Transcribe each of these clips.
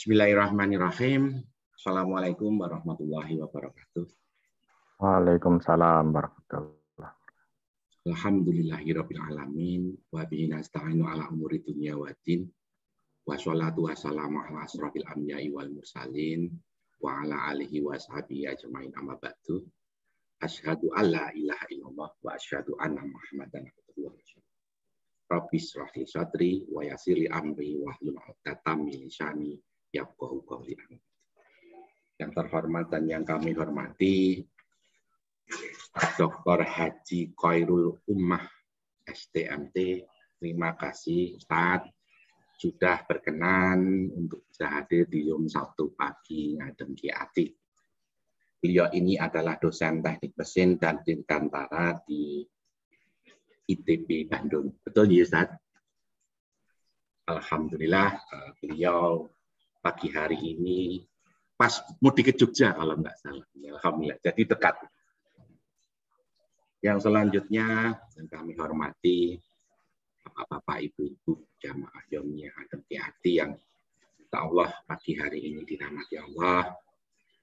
Bismillahirrahmanirrahim. Assalamualaikum warahmatullahi wabarakatuh. Waalaikumsalam warahmatullahi wabarakatuh. Alhamdulillahirabbil alamin wa bihi nasta'inu ala umuri dunya waddin. Wassalatu wassalamu ala asrofil anbiya'i wal mursalin wa ala alihi wa sahbihi ajmain amma ba'du. Asyhadu an la ilaha illallah wa asyhadu anna Muhammadan abduhu wa rasuluh. Rabbi shrah li sadri wa yassir li amri wahlul 'uqdatam min lisani yafqahu qawli. Yang terhormat dan yang kami hormati Dr. Haji Khairul Ummah STMT, terima kasih Ustaz sudah berkenan untuk bisa hadir di Yom Sabtu pagi ngadem Ki Ati. Beliau ini adalah dosen teknik mesin dan dirgantara di ITB Bandung. Betul ya Ustaz? Alhamdulillah beliau pagi hari ini pas mudik ke Jogja kalau nggak salah. Alhamdulillah, jadi dekat. Yang selanjutnya yang kami hormati Bapak-bapak, Ibu-ibu, jamaah Yomnya Adem Ki Ati yang insya Allah pagi hari ini dirahmati Allah.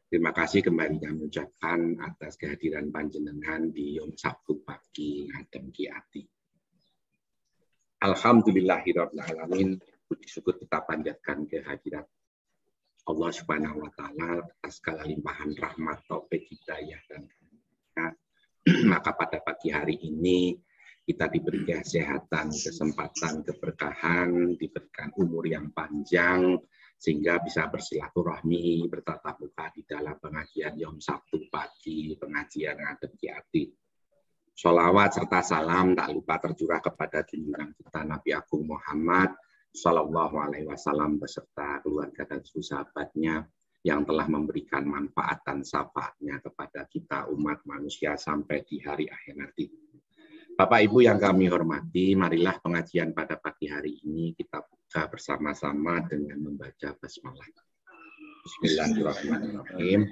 Terima kasih kembali kami ucapkan atas kehadiran panjenengan di Yom Sabtu pagi Adem Ki Ati. Alhamdulillahirabbil alamin. Puji syukur kita panjatkan kehadirat Allah Subhanahu wa taala atas segala limpahan rahmat, taufik, hidayah dan maka pada pagi hari ini kita diberi kesehatan, kesempatan, keberkahan, diberikan umur yang panjang sehingga bisa bersilaturahmi, bertatap muka di dalam pengajian Yom Sabtu pagi, pengajian Adem Ki Ati. Sholawat serta salam tak lupa tercurah kepada junjungan kita Nabi Agung Muhammad Sallallahu Alaihi Wasallam beserta keluarga dan sahabatnya yang telah memberikan manfaat dan syafaatnya kepada kita umat manusia sampai di hari akhir nanti. Bapak Ibu yang kami hormati, marilah pengajian pada pagi hari ini kita buka bersama-sama dengan membaca basmalah. Bismillahirrahmanirrahim.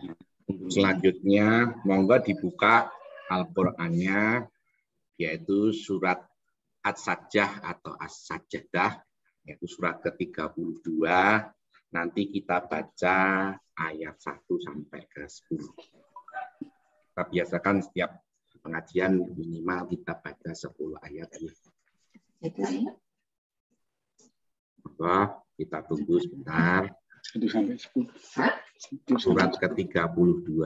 Selanjutnya, monggo dibuka Al-Qur'annya, yaitu surat As-Sajdah atau As-Sajdah, yaitu surat ke-32. Nanti kita baca ayat 1 sampai ke 10. Kita biasakan setiap pengajian minimal kita baca 10 ayat. Maka kita tunggu sebentar. Surat ke-32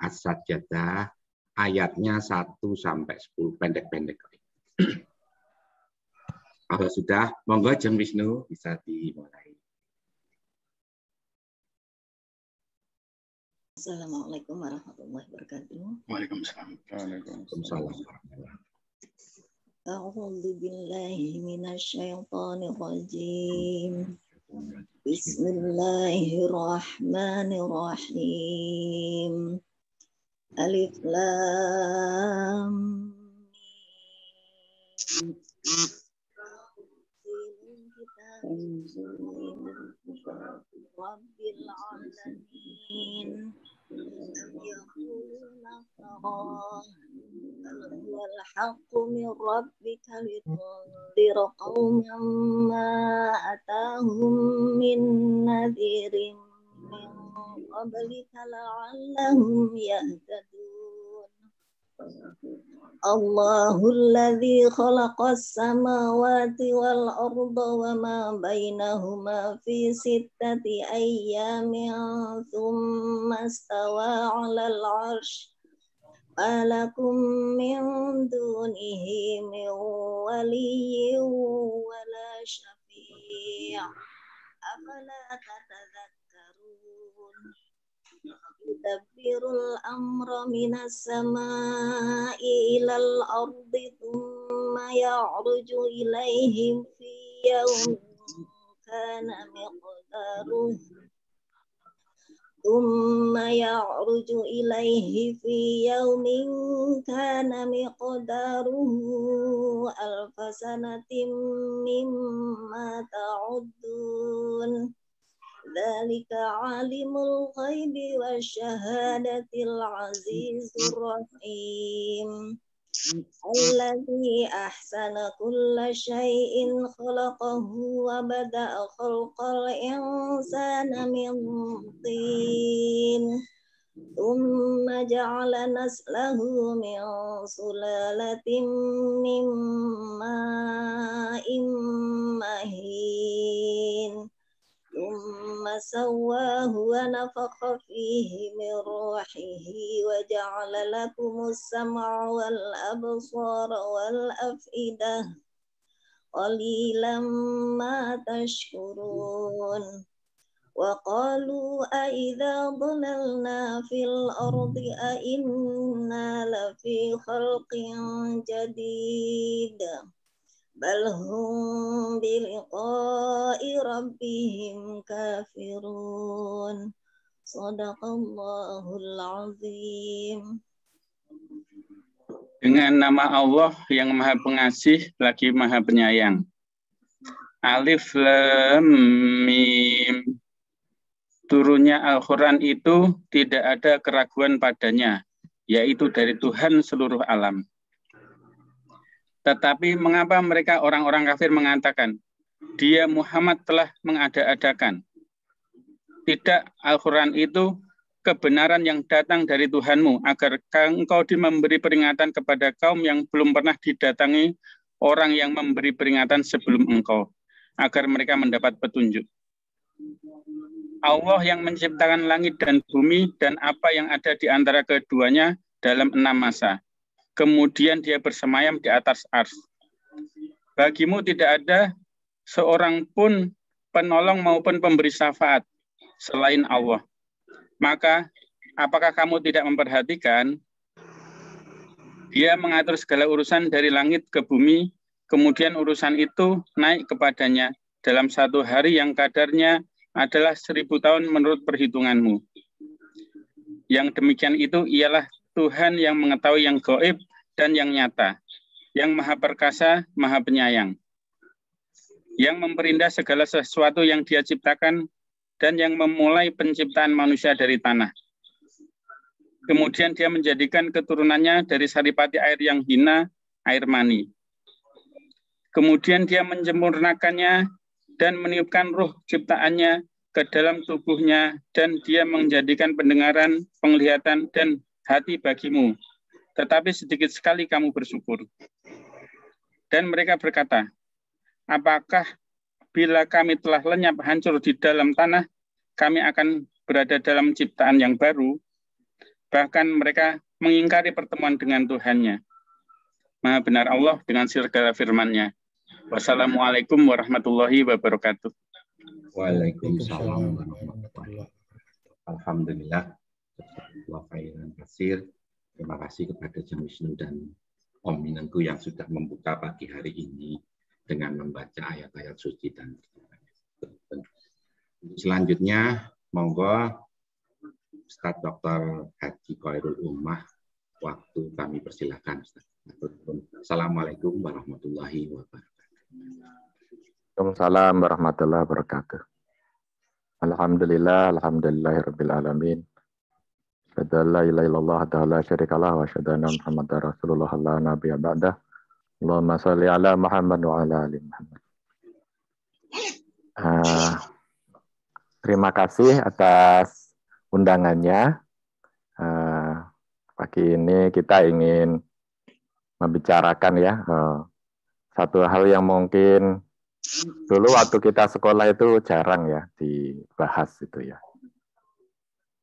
As-Sajdah ayatnya 1 sampai 10 pendek-pendek. Kalau sudah, monggo Jeng Wisnu bisa dimulai. Assalamualaikum warahmatullahi wabarakatuh. Waalaikumsalam. Waalaikumsalam. A'udzu billahi minasyaitonir rajim. Bismillahirrahmanirrahim. Alif lam mim. Rabbil alamin yaquluna wal haqqu min rabbika litunzira qauman ma atahum min nadhirin min qablika la'allahum yahtadun. Allahul ladzi khalaqas samawati wal arda wa ma bainahuma fi sittati ayyamin tsumma istawa 'alal 'arsy ma lakum min dunihi min waliyyin wa la syafi' afala tatadhakkarun. Yudabbirul amra minas samaa'i ilal ardi thumma ya'ruju ilaihim fi yawmin kana miqdaruhu alfa sanatin mimma ta'uddun. Dzalika alimul ghaibi wasyahadatil azizur rahim. الذي أحسن كل شيء خلقه وبدأ خلق الإنسان من طين ثم جعل نسله من سلالة من ماء مهين ثم سواه ونفخ فيه من روحه وجعل لكم السمع والأبصار والأفئدة قليلا ما تشكرون وقالوا أئذا ضللنا في الأرض أئنا لفي خلق جديد بل هم بلقاء ربهم كافرون صدق الله العظيم. Dengan nama Allah yang Maha Pengasih lagi Maha Penyayang. Alif Lam Mim. Turunnya Al-Quran itu tidak ada keraguan padanya, yaitu dari Tuhan seluruh alam. Tetapi mengapa mereka orang-orang kafir mengatakan, dia Muhammad telah mengada-adakan? Tidak, Al-Quran itu kebenaran yang datang dari Tuhanmu, agar engkau memberi peringatan kepada kaum yang belum pernah didatangi orang yang memberi peringatan sebelum engkau, agar mereka mendapat petunjuk. Allah yang menciptakan langit dan bumi dan apa yang ada di antara keduanya dalam 6 masa. Kemudian dia bersemayam di atas ars. Bagimu tidak ada seorang pun penolong maupun pemberi syafaat selain Allah. Maka, apakah kamu tidak memperhatikan? Dia mengatur segala urusan dari langit ke bumi, kemudian urusan itu naik kepadanya dalam satu hari yang kadarnya adalah 1000 tahun menurut perhitunganmu. Yang demikian itu ialah Tuhan yang mengetahui yang gaib dan yang nyata, yang maha perkasa, maha penyayang, yang memperindah segala sesuatu yang dia ciptakan dan yang memulai penciptaan manusia dari tanah. Kemudian dia menjadikan keturunannya dari saripati air yang hina, air mani. Kemudian dia menyempurnakannya dan meniupkan ruh ciptaannya ke dalam tubuhnya, dan dia menjadikan pendengaran, penglihatan, dan hati bagimu. Tetapi sedikit sekali kamu bersyukur. Dan mereka berkata, apakah bila kami telah lenyap hancur di dalam tanah, kami akan berada dalam ciptaan yang baru? Bahkan mereka mengingkari pertemuan dengan Tuhannya. Maha benar Allah dengan segala firman-Nya. Wassalamualaikum warahmatullahi wabarakatuh. Waalaikumsalam warahmatullahi wabarakatuh. Alhamdulillah. Terima kasih kepada Jam Wisnu dan Om Minengku yang sudah membuka pagi hari ini dengan membaca ayat-ayat suci dan selanjutnya monggo Ustaz Dr. Haji Khairul Ummah, waktu kami persilakan. Assalamualaikum warahmatullahi wabarakatuh. Waalaikumsalam warahmatullahi wabarakatuh. Alhamdulillahirabbil alamin. Asyhadu an la ilaha illallah wa la syarikalah wa asyhadu anna Muhammadar Rasulullah la nabiyya ba'dah. Allahumma shalli ala Muhammad wa ala ali Muhammad. Terima kasih atas undangannya. Pagi ini kita ingin membicarakan ya satu hal yang mungkin dulu waktu kita sekolah itu jarang ya dibahas itu ya.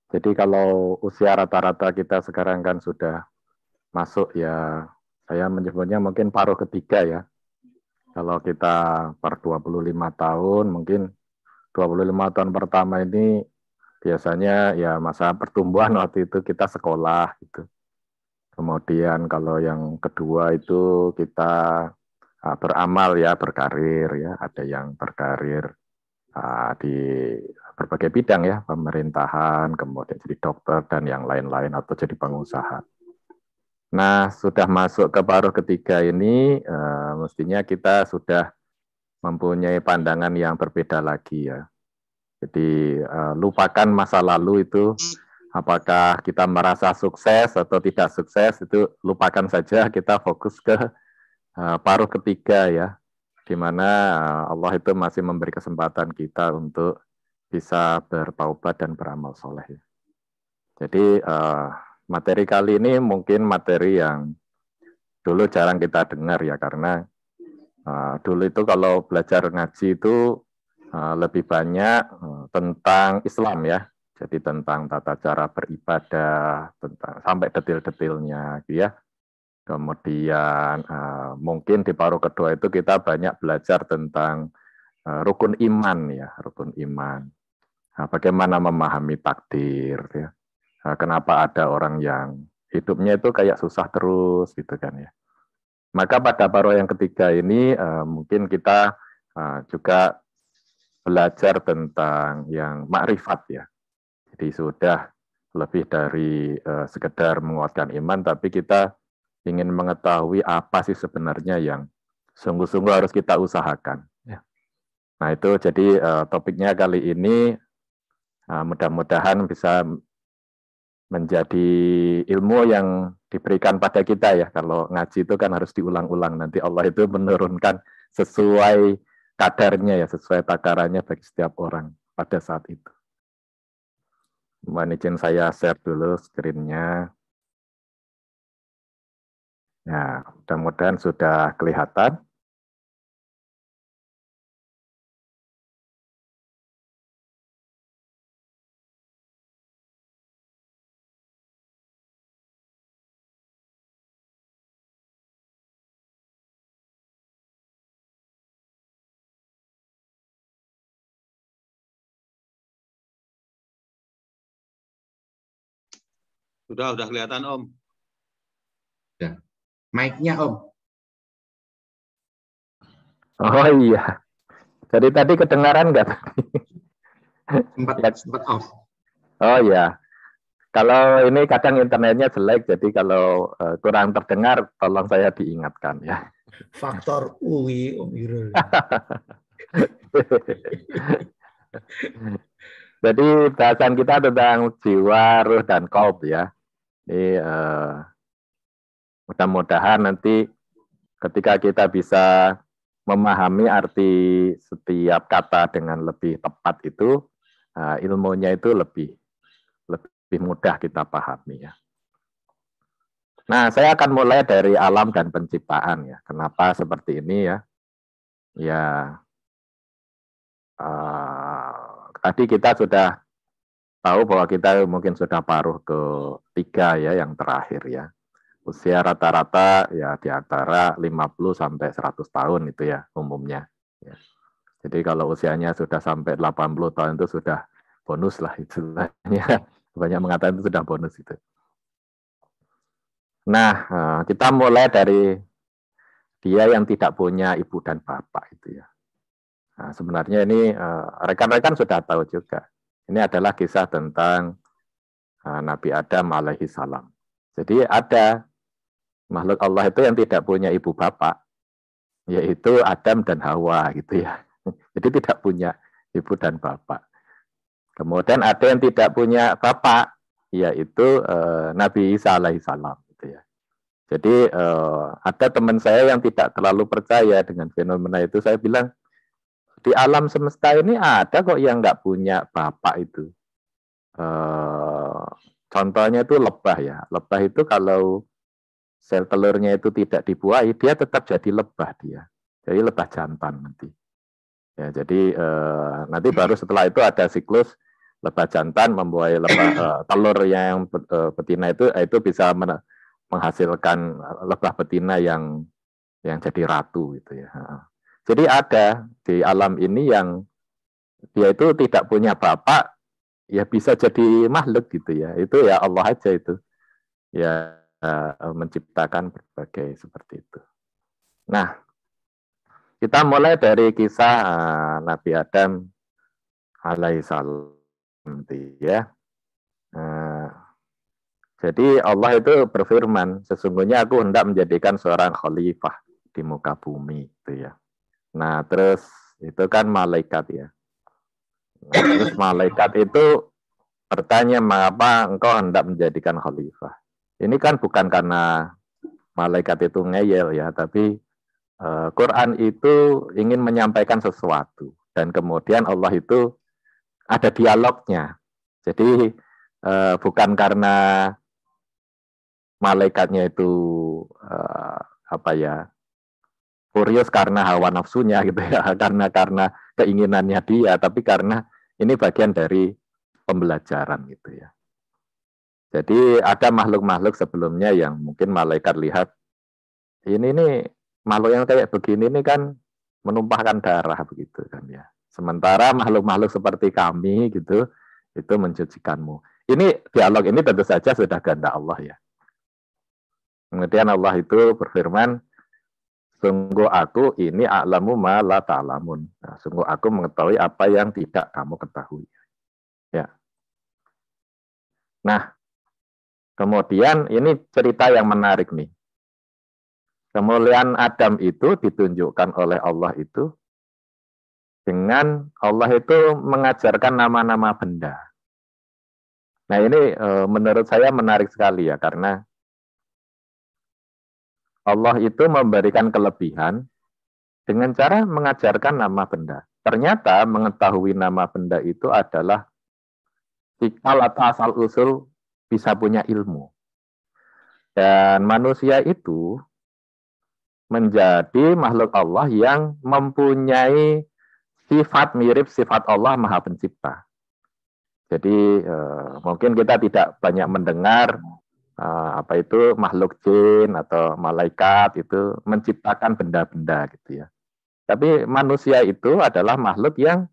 Jadi kalau usia rata-rata kita sekarang kan sudah masuk ya, saya menyebutnya mungkin paruh ketiga ya. Kalau kita per 25 tahun, mungkin 25 tahun pertama ini biasanya ya masa pertumbuhan waktu itu kita sekolah gitu. Kemudian kalau yang kedua itu kita beramal ya, berkarir ya, ada yang berkarir di berbagai bidang ya, pemerintahan, kemudian jadi dokter dan yang lain-lain atau jadi pengusaha. Nah, sudah masuk ke paruh ketiga ini, mestinya kita sudah mempunyai pandangan yang berbeda lagi ya. Jadi lupakan masa lalu itu apakah kita merasa sukses atau tidak sukses, itu lupakan saja, kita fokus ke paruh ketiga ya, di mana Allah itu masih memberi kesempatan kita untuk bisa bertaubat dan beramal soleh. Jadi materi kali ini mungkin materi yang dulu jarang kita dengar ya, karena dulu itu kalau belajar ngaji itu lebih banyak tentang Islam ya, jadi tentang tata cara beribadah, tentang sampai detil-detilnya gitu ya. Kemudian mungkin di paruh kedua itu kita banyak belajar tentang rukun iman ya, rukun iman. Nah, bagaimana memahami takdir ya. Kenapa ada orang yang hidupnya itu kayak susah terus gitu kan ya. Maka pada paruh yang ketiga ini mungkin kita juga belajar tentang yang makrifat ya. Jadi sudah lebih dari sekedar menguatkan iman, tapi kita ingin mengetahui apa sih sebenarnya yang sungguh-sungguh harus kita usahakan. Ya. Nah itu jadi topiknya kali ini mudah-mudahan bisa menjadi ilmu yang diberikan pada kita ya. Kalau ngaji itu kan harus diulang-ulang, nanti Allah itu menurunkan sesuai kadarnya ya, sesuai takarannya bagi setiap orang pada saat itu. Mohon izin saya share dulu screen-nya. Ya, mudah-mudahan sudah kelihatan. Sudah kelihatan Om. Ya. Mic-nya Om. Oh iya. Jadi tadi kedengaran nggak? Sempat off. Oh ya. Kalau ini kadang internetnya jelek, jadi kalau kurang terdengar, tolong saya diingatkan ya. Faktor UI Om Irul. Jadi bahasan kita tentang jiwa, ruh, dan qalb ya. Ini mudah-mudahan nanti ketika kita bisa memahami arti setiap kata dengan lebih tepat itu, ilmunya itu lebih mudah kita pahami ya. Nah, saya akan mulai dari alam dan penciptaan ya. Kenapa seperti ini ya? Ya, tadi kita sudah tahu bahwa kita mungkin sudah paruh ke-3 ya, yang terakhir ya. Usia rata-rata ya di antara 50 sampai 100 tahun itu ya umumnya. Ya. Jadi kalau usianya sudah sampai 80 tahun itu sudah bonus lah istilahnya. Banyak mengatakan itu sudah bonus itu. Nah, kita mulai dari dia yang tidak punya ibu dan bapak itu ya. Nah, sebenarnya ini rekan-rekan sudah tahu juga. Ini adalah kisah tentang Nabi Adam alaihi salam. Jadi ada makhluk Allah itu yang tidak punya ibu bapak, yaitu Adam dan Hawa gitu ya. Jadi tidak punya ibu dan bapak. Kemudian ada yang tidak punya bapak, yaitu Nabi Isa alaihi salam gitu ya. Jadi ada teman saya yang tidak terlalu percaya dengan fenomena itu. Saya bilang, di alam semesta ini ada kok yang nggak punya bapak itu. Contohnya itu lebah ya. Lebah itu kalau sel telurnya itu tidak dibuahi, dia tetap jadi lebah dia. Jadi lebah jantan nanti. Ya, jadi nanti baru setelah itu ada siklus lebah jantan membuahi lebah telur yang betina itu bisa menghasilkan lebah betina yang jadi ratu gitu ya. Jadi ada di alam ini yang dia itu tidak punya bapak, ya bisa jadi makhluk gitu ya. Itu ya Allah aja itu. Ya menciptakan berbagai seperti itu. Nah, kita mulai dari kisah Nabi Adam alaihissalam ya. Jadi Allah itu berfirman, sesungguhnya aku hendak menjadikan seorang khalifah di muka bumi itu ya. Nah, terus itu kan malaikat ya. Nah, terus malaikat itu bertanya, mengapa engkau hendak menjadikan khalifah? Ini kan bukan karena malaikat itu ngeyel ya, tapi Quran itu ingin menyampaikan sesuatu. Dan kemudian Allah itu ada dialognya. Jadi bukan karena malaikatnya itu furious karena hawa nafsunya gitu ya, karena keinginannya dia, tapi karena ini bagian dari pembelajaran gitu ya. Jadi ada makhluk-makhluk sebelumnya yang mungkin malaikat lihat ini nih makhluk yang kayak begini nih kan menumpahkan darah begitu kan ya. Sementara makhluk-makhluk seperti kami gitu itu mensucikanmu. Ini dialog ini tentu saja sudah kehendak Allah ya. Kemudian Allah itu berfirman, sungguh aku ini a'lamu ma la ta'lamun. Nah, sungguh aku mengetahui apa yang tidak kamu ketahui. Ya. Nah, kemudian ini cerita yang menarik nih. Kemuliaan Adam itu ditunjukkan oleh Allah itu dengan Allah itu mengajarkan nama-nama benda. Nah ini menurut saya menarik sekali ya, karena Allah itu memberikan kelebihan dengan cara mengajarkan nama benda. Ternyata mengetahui nama benda itu adalah cikal atau asal-usul bisa punya ilmu. Dan manusia itu menjadi makhluk Allah yang mempunyai sifat mirip sifat Allah Maha Pencipta. Jadi mungkin kita tidak banyak mendengar makhluk jin atau malaikat itu menciptakan benda-benda gitu ya. Tapi manusia itu adalah makhluk yang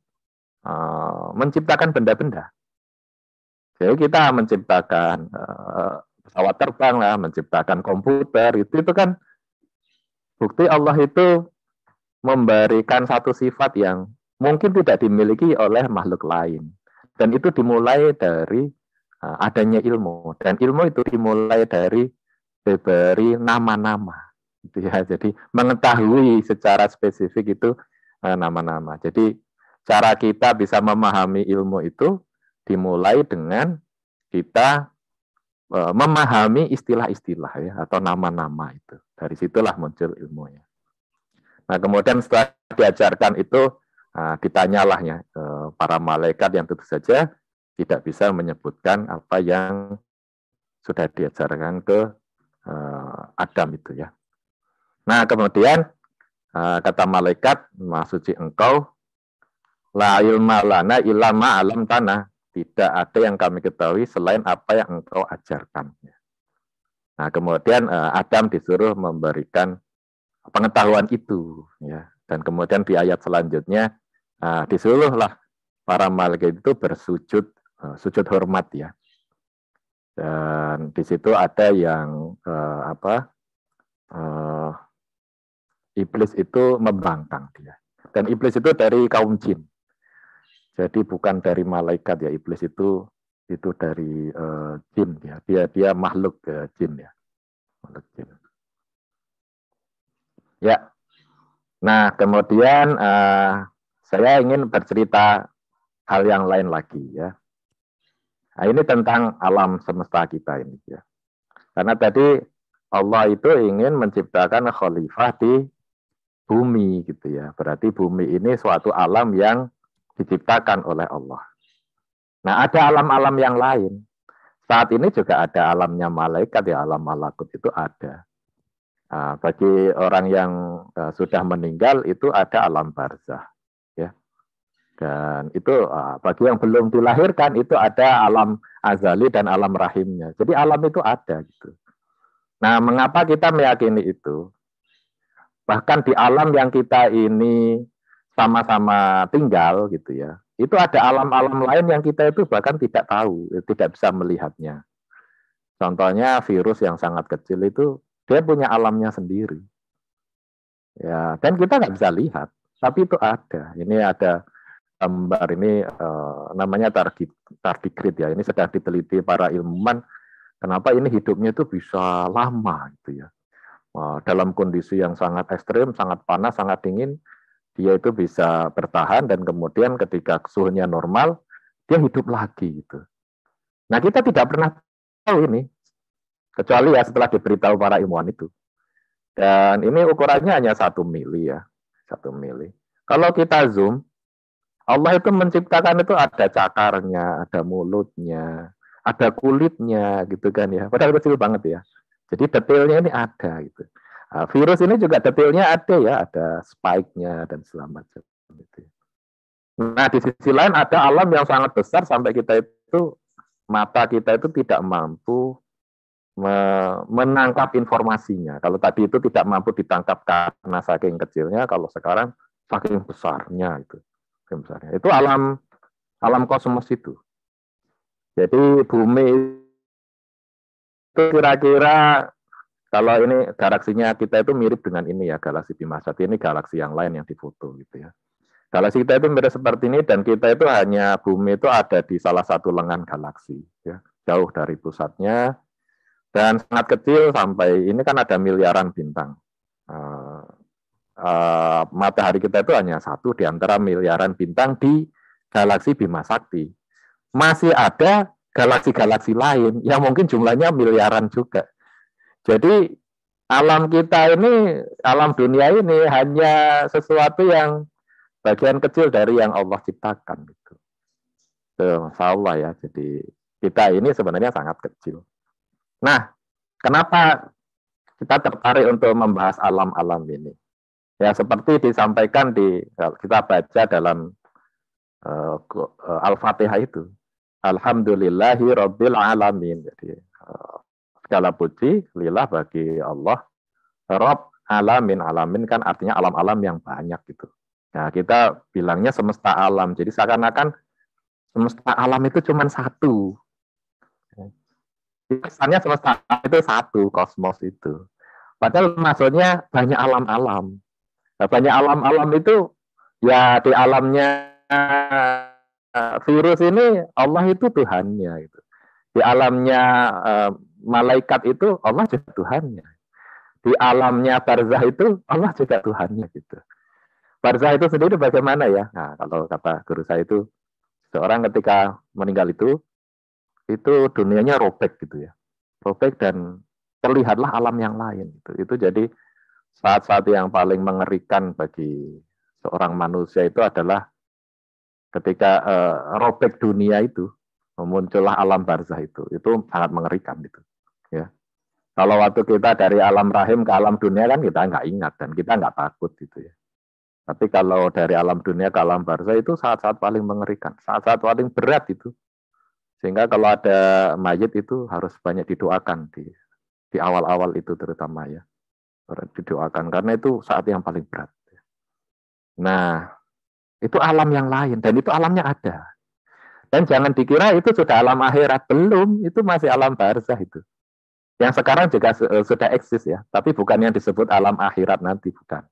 menciptakan benda-benda. Jadi kita menciptakan pesawat terbang lah, menciptakan komputer, itu kan bukti Allah itu memberikan satu sifat yang mungkin tidak dimiliki oleh makhluk lain. Dan itu dimulai dari adanya ilmu. Dan ilmu itu dimulai dari diberi nama-nama. Gitu ya. Jadi mengetahui secara spesifik itu nama-nama. Jadi cara kita bisa memahami ilmu itu dimulai dengan kita memahami istilah-istilah ya, atau nama-nama itu. Dari situlah muncul ilmunya. Nah kemudian setelah diajarkan itu ditanyalah ya para malaikat yang tentu saja tidak bisa menyebutkan apa yang sudah diajarkan ke Adam itu ya. Nah kemudian kata malaikat, Maha Suci engkau, la ilma lana illa ma alam tanah, tidak ada yang kami ketahui selain apa yang engkau ajarkan. Nah kemudian Adam disuruh memberikan pengetahuan itu ya, dan kemudian di ayat selanjutnya disuruhlah para malaikat itu bersujud sujud hormat ya, dan di situ ada yang iblis itu membangkang dia, dan iblis itu dari kaum jin, jadi bukan dari malaikat ya, iblis itu dari jin ya, dia makhluk jin ya, makhluk jin. Ya, nah kemudian saya ingin bercerita hal yang lain lagi ya. Nah ini tentang alam semesta kita ini ya. Karena tadi Allah itu ingin menciptakan khalifah di bumi gitu ya. Berarti bumi ini suatu alam yang diciptakan oleh Allah. Nah ada alam-alam yang lain. Saat ini juga ada alamnya malaikat ya, alam malakut itu ada. Nah, bagi orang yang sudah meninggal itu ada alam barzah ya. Dan itu bagi yang belum dilahirkan itu ada alam azali dan alam rahimnya. Jadi alam itu ada gitu. Nah, mengapa kita meyakini itu? Bahkan di alam yang kita ini sama-sama tinggal gitu ya. Itu ada alam-alam lain yang kita itu bahkan tidak tahu, tidak bisa melihatnya. Contohnya virus yang sangat kecil itu dia punya alamnya sendiri. Ya, dan kita nggak bisa lihat, tapi itu ada. Ini ada gambar ini namanya tardigrade ya. Ini sedang diteliti para ilmuwan. Kenapa ini hidupnya itu bisa lama gitu ya. Dalam kondisi yang sangat ekstrim, sangat panas, sangat dingin, dia itu bisa bertahan dan kemudian ketika suhunya normal, dia hidup lagi gitu. Nah, kita tidak pernah tahu ini, kecuali ya setelah diberitahu para ilmuwan itu. Dan ini ukurannya hanya 1 mili ya, 1 mili. Kalau kita zoom, Allah itu menciptakan itu ada cakarnya, ada mulutnya, ada kulitnya, gitu kan ya. Padahal kecil banget ya. Jadi detailnya ini ada gitu. Nah, virus ini juga detailnya ada ya, ada spike-nya dan segala macam. Gitu. Nah, di sisi lain ada alam yang sangat besar sampai kita itu, mata kita itu tidak mampu menangkap informasinya. Kalau tadi itu tidak mampu ditangkap karena saking kecilnya, kalau sekarang saking besarnya itu. Saking besarnya. Itu alam kosmos itu. Jadi bumi itu kira-kira, kalau ini galaksinya kita itu mirip dengan ini ya, galaksi Bima Sakti ini galaksi yang lain yang difoto gitu ya. Galaksi kita itu mirip seperti ini, dan kita itu hanya bumi itu ada di salah satu lengan galaksi ya, jauh dari pusatnya. Dan sangat kecil sampai ini kan ada miliaran bintang. Matahari kita itu hanya satu di antara miliaran bintang di galaksi Bima Sakti. Masih ada galaksi-galaksi lain yang mungkin jumlahnya miliaran juga. Jadi alam kita ini, alam dunia ini hanya sesuatu yang bagian kecil dari yang Allah ciptakan. Gitu. Masya Allah ya. Jadi kita ini sebenarnya sangat kecil. Nah, kenapa kita tertarik untuk membahas alam-alam ini? Ya, seperti disampaikan kita baca dalam Al-Fatihah itu. Alhamdulillahi Rabbil Alamin. Jadi, segala puji, lillah bagi Allah. Rabb Alamin. Alamin kan artinya alam-alam yang banyak gitu. Nah, kita bilangnya semesta alam. Jadi seakan-akan semesta alam itu cuma satu. Kesannya semesta itu satu, kosmos itu. Padahal maksudnya banyak alam-alam. Nah, banyak alam-alam itu ya di alamnya virus ini Allah itu Tuhannya. Gitu. Di alamnya malaikat itu Allah juga Tuhannya. Di alamnya barzah itu Allah juga Tuhannya. Gitu. Barzah itu sendiri bagaimana ya? Nah, kalau kata guru saya itu, seorang ketika meninggal itu dunianya robek gitu ya, robek dan terlihatlah alam yang lain. Itu jadi saat-saat yang paling mengerikan bagi seorang manusia itu adalah ketika robek dunia itu, muncullah alam barzah itu sangat mengerikan gitu. Ya, kalau waktu kita dari alam rahim ke alam dunia kan kita nggak ingat dan kita nggak takut gitu ya. Tapi kalau dari alam dunia ke alam barzah itu saat-saat paling mengerikan, saat-saat paling berat itu. Sehingga kalau ada mayit itu harus banyak didoakan di awal-awal itu terutama ya. Didoakan karena itu saat yang paling berat. Nah, itu alam yang lain dan itu alamnya ada. Dan jangan dikira itu sudah alam akhirat, belum, itu masih alam barzah itu. Yang sekarang juga sudah eksis ya, tapi bukan yang disebut alam akhirat nanti, bukan.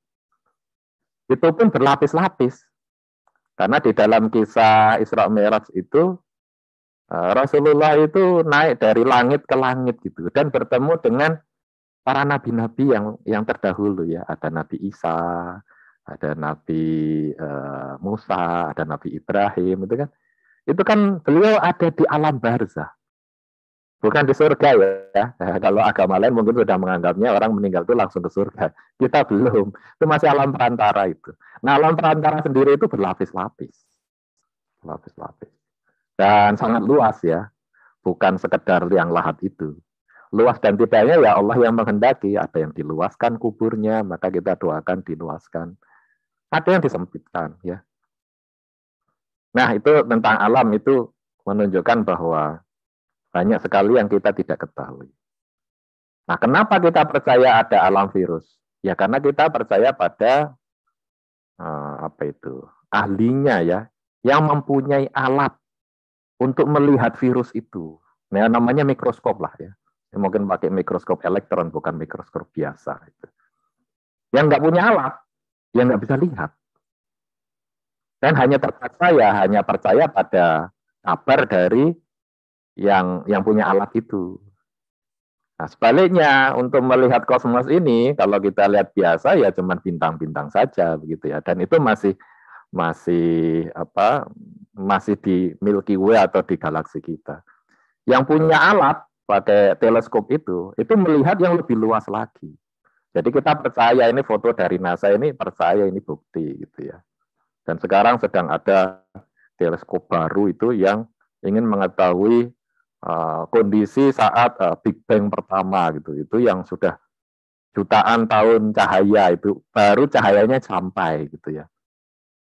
Itu pun berlapis-lapis. Karena di dalam kisah Isra Mi'raj itu Rasulullah itu naik dari langit ke langit gitu dan bertemu dengan para nabi-nabi yang terdahulu ya. Ada Nabi Isa, ada Nabi Musa, ada Nabi Ibrahim itu kan. Itu kan beliau ada di alam barzah. Bukan di surga ya. Kalau agama lain mungkin sudah menganggapnya orang meninggal itu langsung ke surga. Kita belum. Itu masih alam perantara itu. Nah, alam perantara sendiri itu berlapis-lapis. Berlapis-lapis. Dan sangat luas ya, bukan sekedar yang lahat itu. Luas dan tidaknya ya Allah yang menghendaki. Ada yang diluaskan kuburnya, maka kita doakan diluaskan. Ada yang disempitkan ya. Nah, itu tentang alam itu menunjukkan bahwa banyak sekali yang kita tidak ketahui. Nah, kenapa kita percaya ada alam virus? Ya karena kita percaya pada ahlinya ya, yang mempunyai alat untuk melihat virus itu. Nah, namanya mikroskop lah ya. Mungkin pakai mikroskop elektron, bukan mikroskop biasa. Yang nggak punya alat, yang nggak bisa lihat. Dan hanya percaya pada kabar dari yang punya alat itu. Nah, sebaliknya untuk melihat kosmos ini, kalau kita lihat biasa ya cuma bintang-bintang saja begitu ya. Dan itu masih di Milky Way atau di galaksi kita. Yang punya alat pakai teleskop itu melihat yang lebih luas lagi. Jadi kita percaya ini foto dari NASA, ini percaya ini bukti gitu ya. Dan sekarang sedang ada teleskop baru itu yang ingin mengetahui kondisi saat Big Bang pertama gitu. Itu yang sudah jutaan tahun cahaya itu baru cahayanya sampai gitu ya.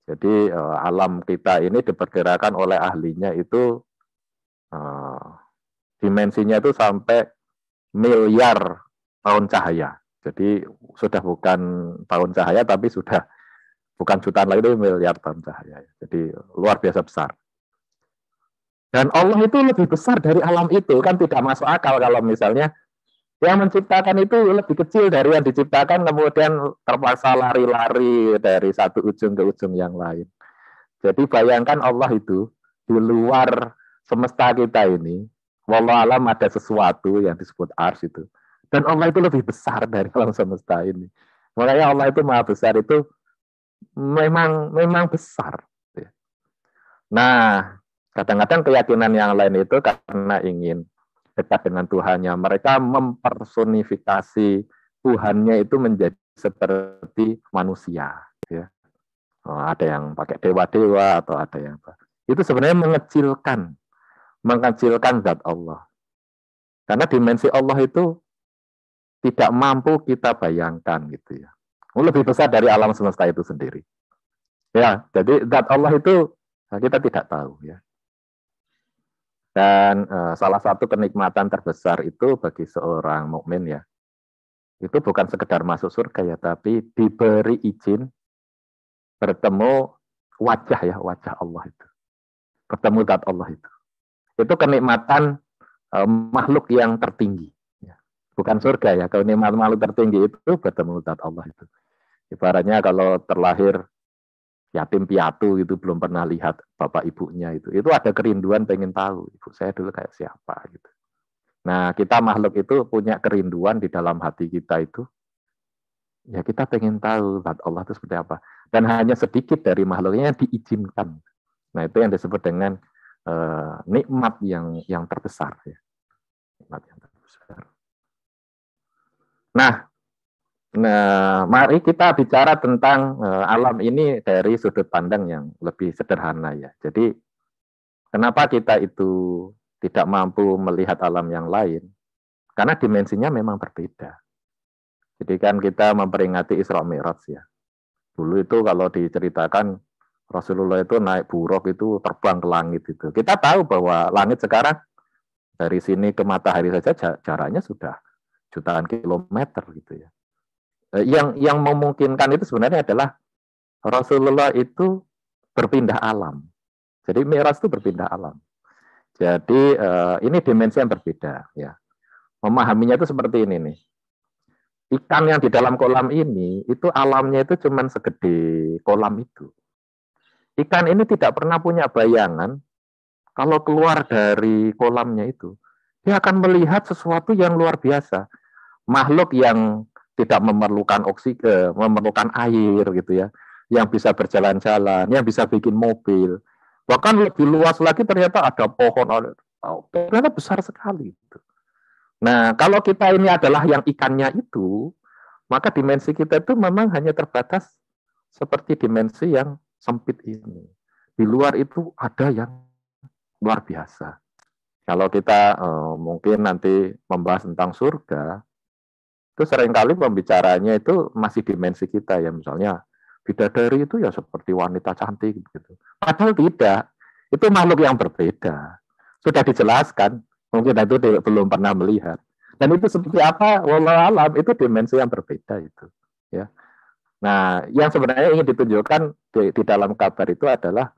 Jadi alam kita ini diperkirakan oleh ahlinya itu dimensinya itu sampai miliar tahun cahaya. Jadi sudah bukan tahun cahaya, tapi sudah bukan jutaan lagi, itu miliar tahun cahaya. Jadi luar biasa besar. Dan Allah itu lebih besar dari alam itu. Kan tidak masuk akal kalau misalnya yang menciptakan itu lebih kecil dari yang diciptakan, kemudian terpaksa lari-lari dari satu ujung ke ujung yang lain. Jadi bayangkan Allah itu di luar semesta kita ini, wallahu alam ada sesuatu yang disebut ars itu. Dan Allah itu lebih besar dari alam semesta ini. Makanya Allah itu maha besar itu memang besar. Nah, kadang-kadang keyakinan yang lain itu karena ingin dekat dengan Tuhannya, mereka mempersonifikasi Tuhannya itu menjadi seperti manusia. Ya. Ada yang pakai dewa-dewa atau ada yang apa. Itu sebenarnya mengecilkan zat Allah. Karena dimensi Allah itu tidak mampu kita bayangkan gitu ya. Lebih besar dari alam semesta itu sendiri. Ya, jadi zat Allah itu kita tidak tahu ya. Dan salah satu kenikmatan terbesar itu bagi seorang mukmin ya, itu bukan sekedar masuk surga ya, tapi diberi izin bertemu wajah Allah itu, bertemu zat Allah itu. Itu kenikmatan makhluk yang tertinggi. Bukan surga ya, kalau nikmat makhluk tertinggi itu bertemu zat Allah itu. Ibaratnya kalau terlahir yatim piatu itu belum pernah lihat bapak ibunya itu ada kerinduan pengen tahu ibu saya dulu kayak siapa gitu. Nah kita makhluk itu punya kerinduan di dalam hati kita itu, ya kita pengen tahu zat Allah itu seperti apa. Dan hanya sedikit dari makhluknya yang diizinkan. Nah itu yang disebut dengan nikmat yang terbesar ya. Nikmat yang terbesar. Nah, mari kita bicara tentang alam ini dari sudut pandang yang lebih sederhana ya. Jadi, kenapa kita itu tidak mampu melihat alam yang lain? Karena dimensinya memang berbeda. Jadi kan kita memperingati Isra Mi'raj ya. Dulu itu kalau diceritakan Rasulullah itu naik buraq itu terbang ke langit itu. Kita tahu bahwa langit sekarang dari sini ke matahari saja jaraknya sudah jutaan kilometer gitu ya. Yang memungkinkan itu sebenarnya adalah Rasulullah itu berpindah alam. Jadi Mi'raj itu berpindah alam. Jadi ini dimensi yang berbeda ya. Memahaminya itu seperti ini nih. Ikan yang di dalam kolam ini itu alamnya itu cuma segede kolam itu. Ikan ini tidak pernah punya bayangan kalau keluar dari kolamnya itu dia akan melihat sesuatu yang luar biasa. Makhluk yang tidak memerlukan oksigen, memerlukan air gitu ya, yang bisa berjalan-jalan, yang bisa bikin mobil. Bahkan lebih luas lagi ternyata ada pohon, ternyata besar sekali. Gitu. Nah, kalau kita ini adalah yang ikannya itu, maka dimensi kita itu memang hanya terbatas seperti dimensi yang sempit ini. Di luar itu ada yang luar biasa. Kalau kita mungkin nanti membahas tentang surga, itu seringkali pembicaranya itu masih dimensi kita ya, misalnya bidadari itu ya seperti wanita cantik gitu. Padahal tidak, itu makhluk yang berbeda. Sudah dijelaskan, mungkin itu belum pernah melihat. Dan itu seperti apa? Wallahu alam, itu dimensi yang berbeda itu. Ya. Nah, yang sebenarnya ingin ditunjukkan di dalam kabar itu adalah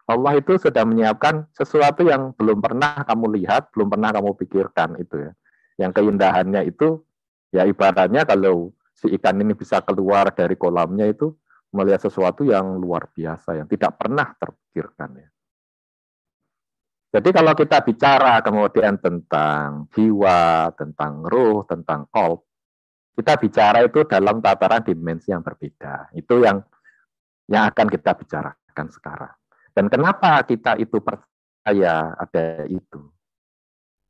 Allah itu sudah menyiapkan sesuatu yang belum pernah kamu lihat, belum pernah kamu pikirkan itu ya. Yang keindahannya itu ya ibaratnya kalau si ikan ini bisa keluar dari kolamnya itu melihat sesuatu yang luar biasa, yang tidak pernah terpikirkan ya. Jadi kalau kita bicara kemudian tentang jiwa, tentang ruh, tentang qalb, kita bicara itu dalam tataran dimensi yang berbeda. Itu yang akan kita bicarakan sekarang. Dan kenapa kita itu percaya ada itu?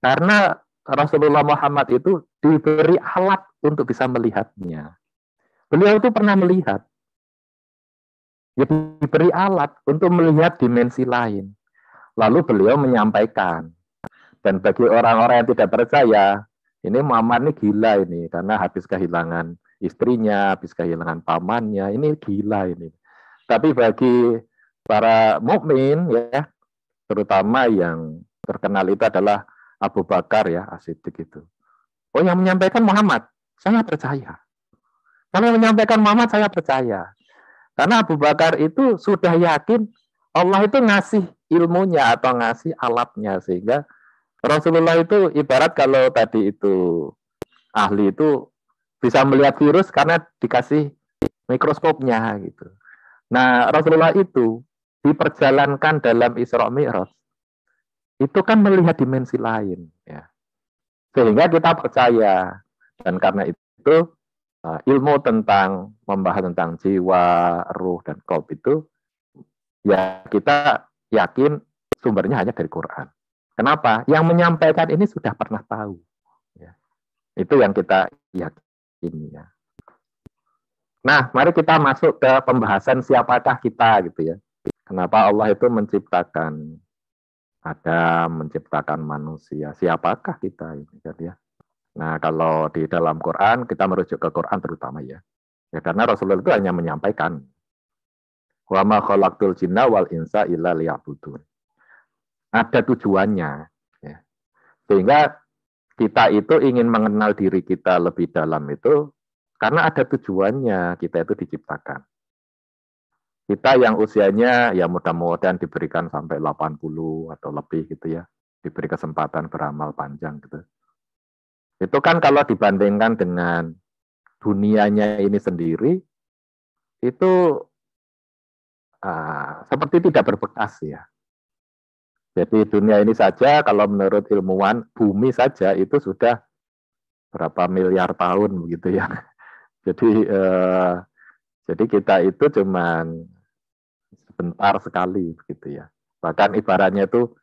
Karena Rasulullah Muhammad itu diberi alat untuk bisa melihatnya. Beliau itu pernah melihat. Ya, diberi alat untuk melihat dimensi lain. Lalu beliau menyampaikan. Dan bagi orang-orang yang tidak percaya, ini Muhammad ini gila ini. Karena habis kehilangan istrinya, habis kehilangan pamannya. Ini gila ini. Tapi bagi para mukmin ya, terutama yang terkenal itu adalah Abu Bakar ya, As-Siddiq itu. Oh, yang menyampaikan Muhammad, saya percaya. Kalau yang menyampaikan Muhammad, saya percaya. Karena Abu Bakar itu sudah yakin Allah itu ngasih ilmunya atau ngasih alatnya. Sehingga Rasulullah itu ibarat kalau tadi itu ahli itu bisa melihat virus karena dikasih mikroskopnya gitu. Nah, Rasulullah itu diperjalankan dalam Isra Mi'raj itu kan melihat dimensi lain ya. Sehingga kita percaya, dan karena itu ilmu tentang membahas tentang jiwa, ruh dan qalb itu ya kita yakin sumbernya hanya dari Quran. Kenapa? Yang menyampaikan ini sudah pernah tahu ya. Itu yang kita yakini ya. Nah, mari kita masuk ke pembahasan siapakah kita gitu ya. Kenapa Allah itu menciptakan Adam, menciptakan manusia? Siapakah kita ini kan ya? Nah, kalau di dalam Quran kita merujuk ke Quran terutama ya. Ya karena Rasulullah itu hanya menyampaikan wa ma khalaqtul jinna wal insa illa liya'budun. Ada tujuannya ya. Sehingga kita itu ingin mengenal diri kita lebih dalam itu karena ada tujuannya kita itu diciptakan. Kita yang usianya ya mudah-mudahan diberikan sampai 80 atau lebih gitu ya. Diberi kesempatan beramal panjang gitu. Itu kan kalau dibandingkan dengan dunianya ini sendiri, itu seperti tidak berbekas ya. Jadi dunia ini saja kalau menurut ilmuwan, bumi saja itu sudah berapa miliar tahun begitu ya. Jadi kita itu cuman sebentar sekali begitu ya. Bahkan ibaratnya itu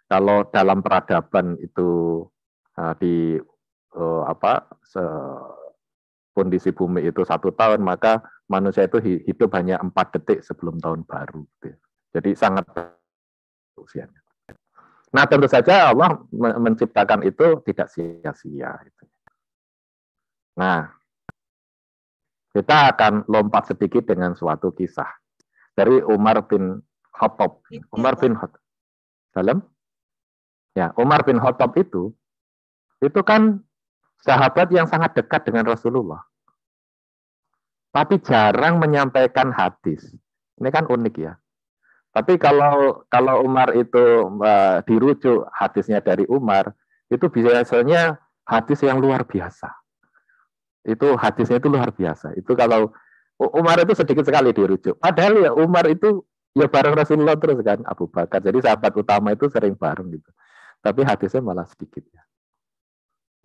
kalau dalam peradaban itu di kondisi bumi itu 1 tahun, maka manusia itu hidup hanya 4 detik sebelum tahun baru. Gitu. Jadi sangat usianya. Nah, tentu saja Allah menciptakan itu tidak sia-sia. Gitu. Nah, kita akan lompat sedikit dengan suatu kisah dari Umar bin Khattab. Umar bin Khattab. Dalam? Ya, Umar bin Khattab itu kan sahabat yang sangat dekat dengan Rasulullah. Tapi jarang menyampaikan hadis. Ini kan unik ya. Tapi kalau Umar itu dirujuk hadisnya dari Umar, itu biasanya hadis yang luar biasa. Itu hadisnya itu luar biasa. Itu kalau Umar itu sedikit sekali dirujuk. Padahal ya Umar itu ya bareng Rasulullah terus kan, Abu Bakar. Jadi sahabat utama itu sering bareng gitu. Tapi hadisnya malah sedikit ya.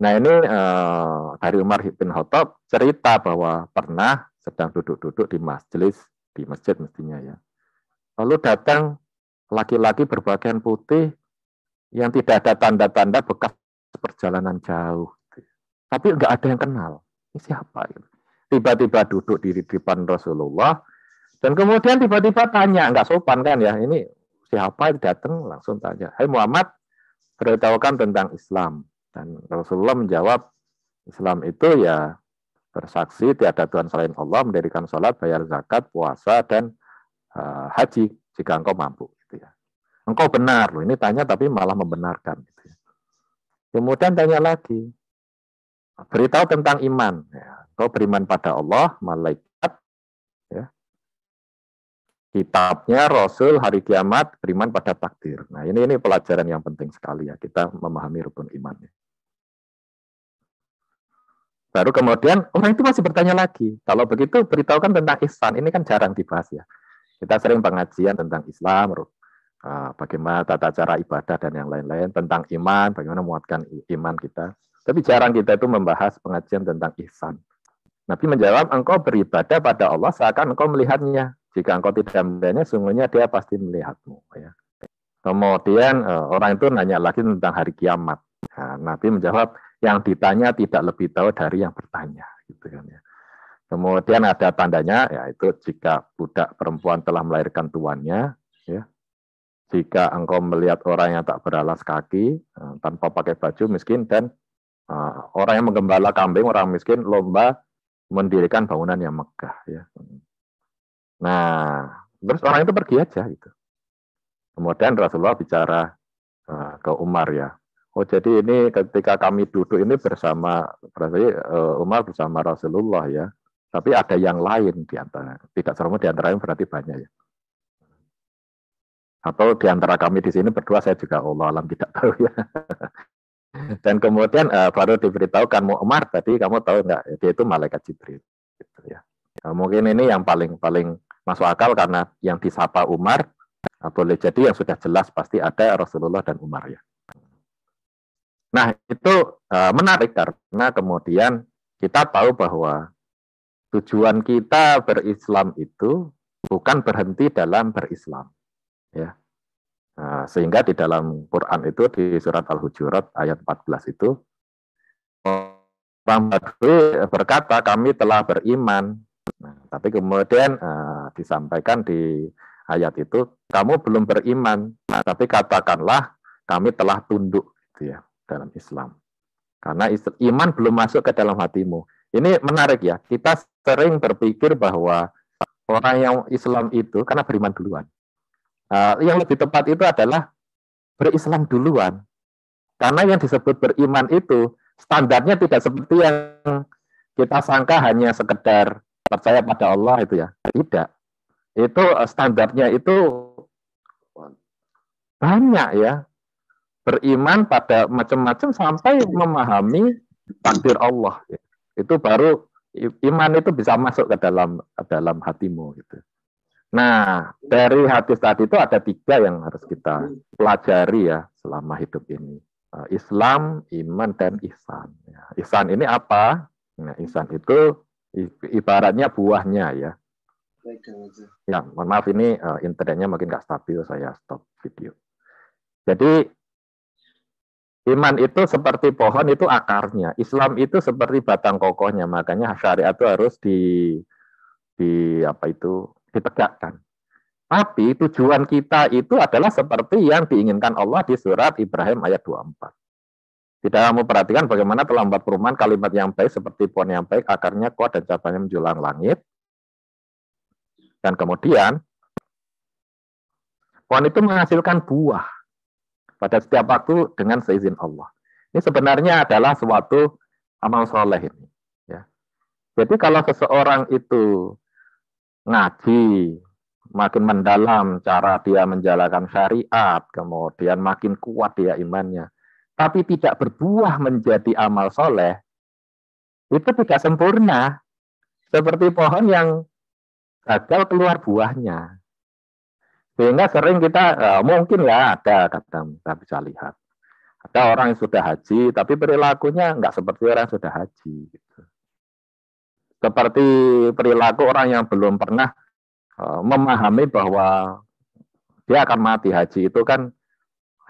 Nah ini dari Umar bin Khattab cerita bahwa pernah sedang duduk-duduk di masjid mestinya ya. Lalu datang laki-laki berpakaian putih yang tidak ada tanda-tanda bekas perjalanan jauh. Tapi nggak ada yang kenal. Ini siapa? Tiba-tiba duduk di depan Rasulullah dan kemudian tiba-tiba tanya, nggak sopan kan ya, ini siapa datang langsung tanya, hai Muhammad, beritahukan tentang Islam. Dan Rasulullah menjawab, Islam itu ya bersaksi tiada Tuhan selain Allah, mendirikan sholat, bayar zakat, puasa, dan haji jika engkau mampu. Gitu ya. Engkau benar loh, ini tanya tapi malah membenarkan. Gitu ya. Kemudian tanya lagi, beritahu tentang iman. Ya, engkau beriman pada Allah, malaikat, ya, kitabnya, Rasul, hari kiamat, beriman pada takdir. Nah ini pelajaran yang penting sekali ya, kita memahami rukun imannya. Baru kemudian orang itu masih bertanya lagi. Kalau begitu beritahukan tentang ihsan. Ini kan jarang dibahas ya. Kita sering pengajian tentang Islam, bagaimana tata cara ibadah dan yang lain-lain, tentang iman, bagaimana menguatkan iman kita. Tapi jarang kita itu membahas pengajian tentang ihsan. Nabi menjawab, engkau beribadah pada Allah seakan engkau melihatnya. Jika engkau tidak melihatnya, sungguhnya dia pasti melihatmu. Ya. Kemudian orang itu nanya lagi tentang hari kiamat. Nah, Nabi menjawab, yang ditanya tidak lebih tahu dari yang bertanya, gitu kan ya. Kemudian ada tandanya, yaitu jika budak perempuan telah melahirkan tuannya, ya. Jika engkau melihat orang yang tak beralas kaki, tanpa pakai baju, miskin, dan orang yang menggembala kambing, orang miskin, lomba mendirikan bangunan yang megah, ya. Nah, terus orang itu pergi aja, gitu. Kemudian Rasulullah bicara ke Umar, ya. Oh, jadi ini ketika kami duduk ini bersama, berarti Umar bersama Rasulullah, ya. Tapi ada yang lain di antara, tidak semua di antara yang berarti banyak, ya. Atau di antara kami di sini berdua, saya juga Allah alam tidak tahu, ya. Dan kemudian baru diberitahukan Umar, tadi kamu tahu nggak, dia itu malaikat Jibril, gitu, ya. Nah, mungkin ini yang paling masuk akal karena yang disapa Umar, boleh jadi yang sudah jelas pasti ada Rasulullah dan Umar, ya. Nah, itu menarik karena kemudian kita tahu bahwa tujuan kita berislam itu bukan berhenti dalam berislam, ya. Nah, sehingga di dalam Quran itu di surat Al-Hujurat ayat 14 itu orang Badui berkata kami telah beriman. Nah, tapi kemudian disampaikan di ayat itu kamu belum beriman, tapi katakanlah kami telah tunduk, gitu ya, dalam Islam. Karena iman belum masuk ke dalam hatimu. Ini menarik, ya. Kita sering berpikir bahwa orang yang Islam itu karena beriman duluan. Yang lebih tepat itu adalah berislam duluan. Karena yang disebut beriman itu standarnya tidak seperti yang kita sangka hanya sekedar percaya pada Allah itu, ya. Tidak. Itu standarnya itu banyak, ya. Beriman pada macam-macam sampai memahami takdir Allah. Itu baru iman itu bisa masuk ke dalam hatimu, gitu. Nah, dari hadis tadi itu ada 3 yang harus kita pelajari, ya, selama hidup ini. Islam, iman, dan ihsan. Ihsan ini apa? Nah, ihsan itu ibaratnya buahnya, ya. Ya, mohon maaf ini internetnya mungkin nggak stabil, saya stop video. Jadi iman itu seperti pohon, itu akarnya. Islam itu seperti batang kokohnya. Makanya syariat itu harus ditegakkan. Tapi tujuan kita itu adalah seperti yang diinginkan Allah di surat Ibrahim ayat 24. Tidak kamu perhatikan bagaimana telah membuat perumahan kalimat yang baik seperti pohon yang baik, akarnya kuat dan cabangnya menjulang langit. Dan kemudian pohon itu menghasilkan buah pada setiap waktu dengan seizin Allah. Ini sebenarnya adalah suatu amal soleh ini, ya. Jadi kalau seseorang itu ngaji, makin mendalam cara dia menjalankan syariat, kemudian makin kuat dia imannya, tapi tidak berbuah menjadi amal soleh, itu tidak sempurna. Seperti pohon yang gagal keluar buahnya. Sehingga sering kita, mungkin ya ada, kadang kita bisa lihat. Ada orang yang sudah haji, tapi perilakunya nggak seperti orang yang sudah haji. Gitu. Seperti perilaku orang yang belum pernah memahami bahwa dia akan mati. Haji itu kan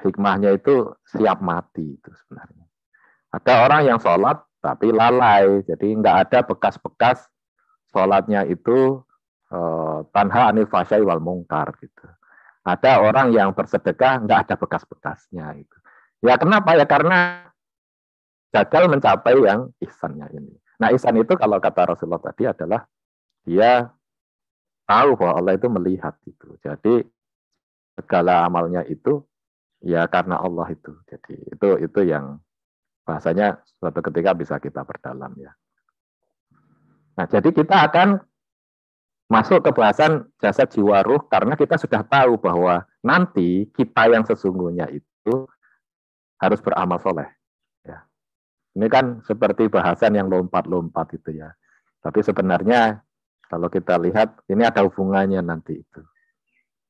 hikmahnya itu siap mati itu sebenarnya. Ada orang yang sholat tapi lalai, jadi nggak ada bekas-bekas sholatnya itu tanha anil fahsyai wal mungkar gitu. Ada orang yang bersedekah nggak ada bekas-bekasnya itu. Ya kenapa? Ya karena gagal mencapai yang ihsannya ini. Nah ihsan itu kalau kata Rasulullah tadi adalah dia tahu bahwa Allah itu melihat itu. Jadi segala amalnya itu ya karena Allah itu. Jadi itu yang bahasanya suatu ketika bisa kita perdalam, ya. Nah, jadi kita akan masuk ke bahasan jasad jiwa ruh karena kita sudah tahu bahwa nanti kita yang sesungguhnya itu harus beramal soleh. Ya. Ini kan seperti bahasan yang lompat-lompat itu, ya. Tapi sebenarnya kalau kita lihat ini ada hubungannya nanti itu.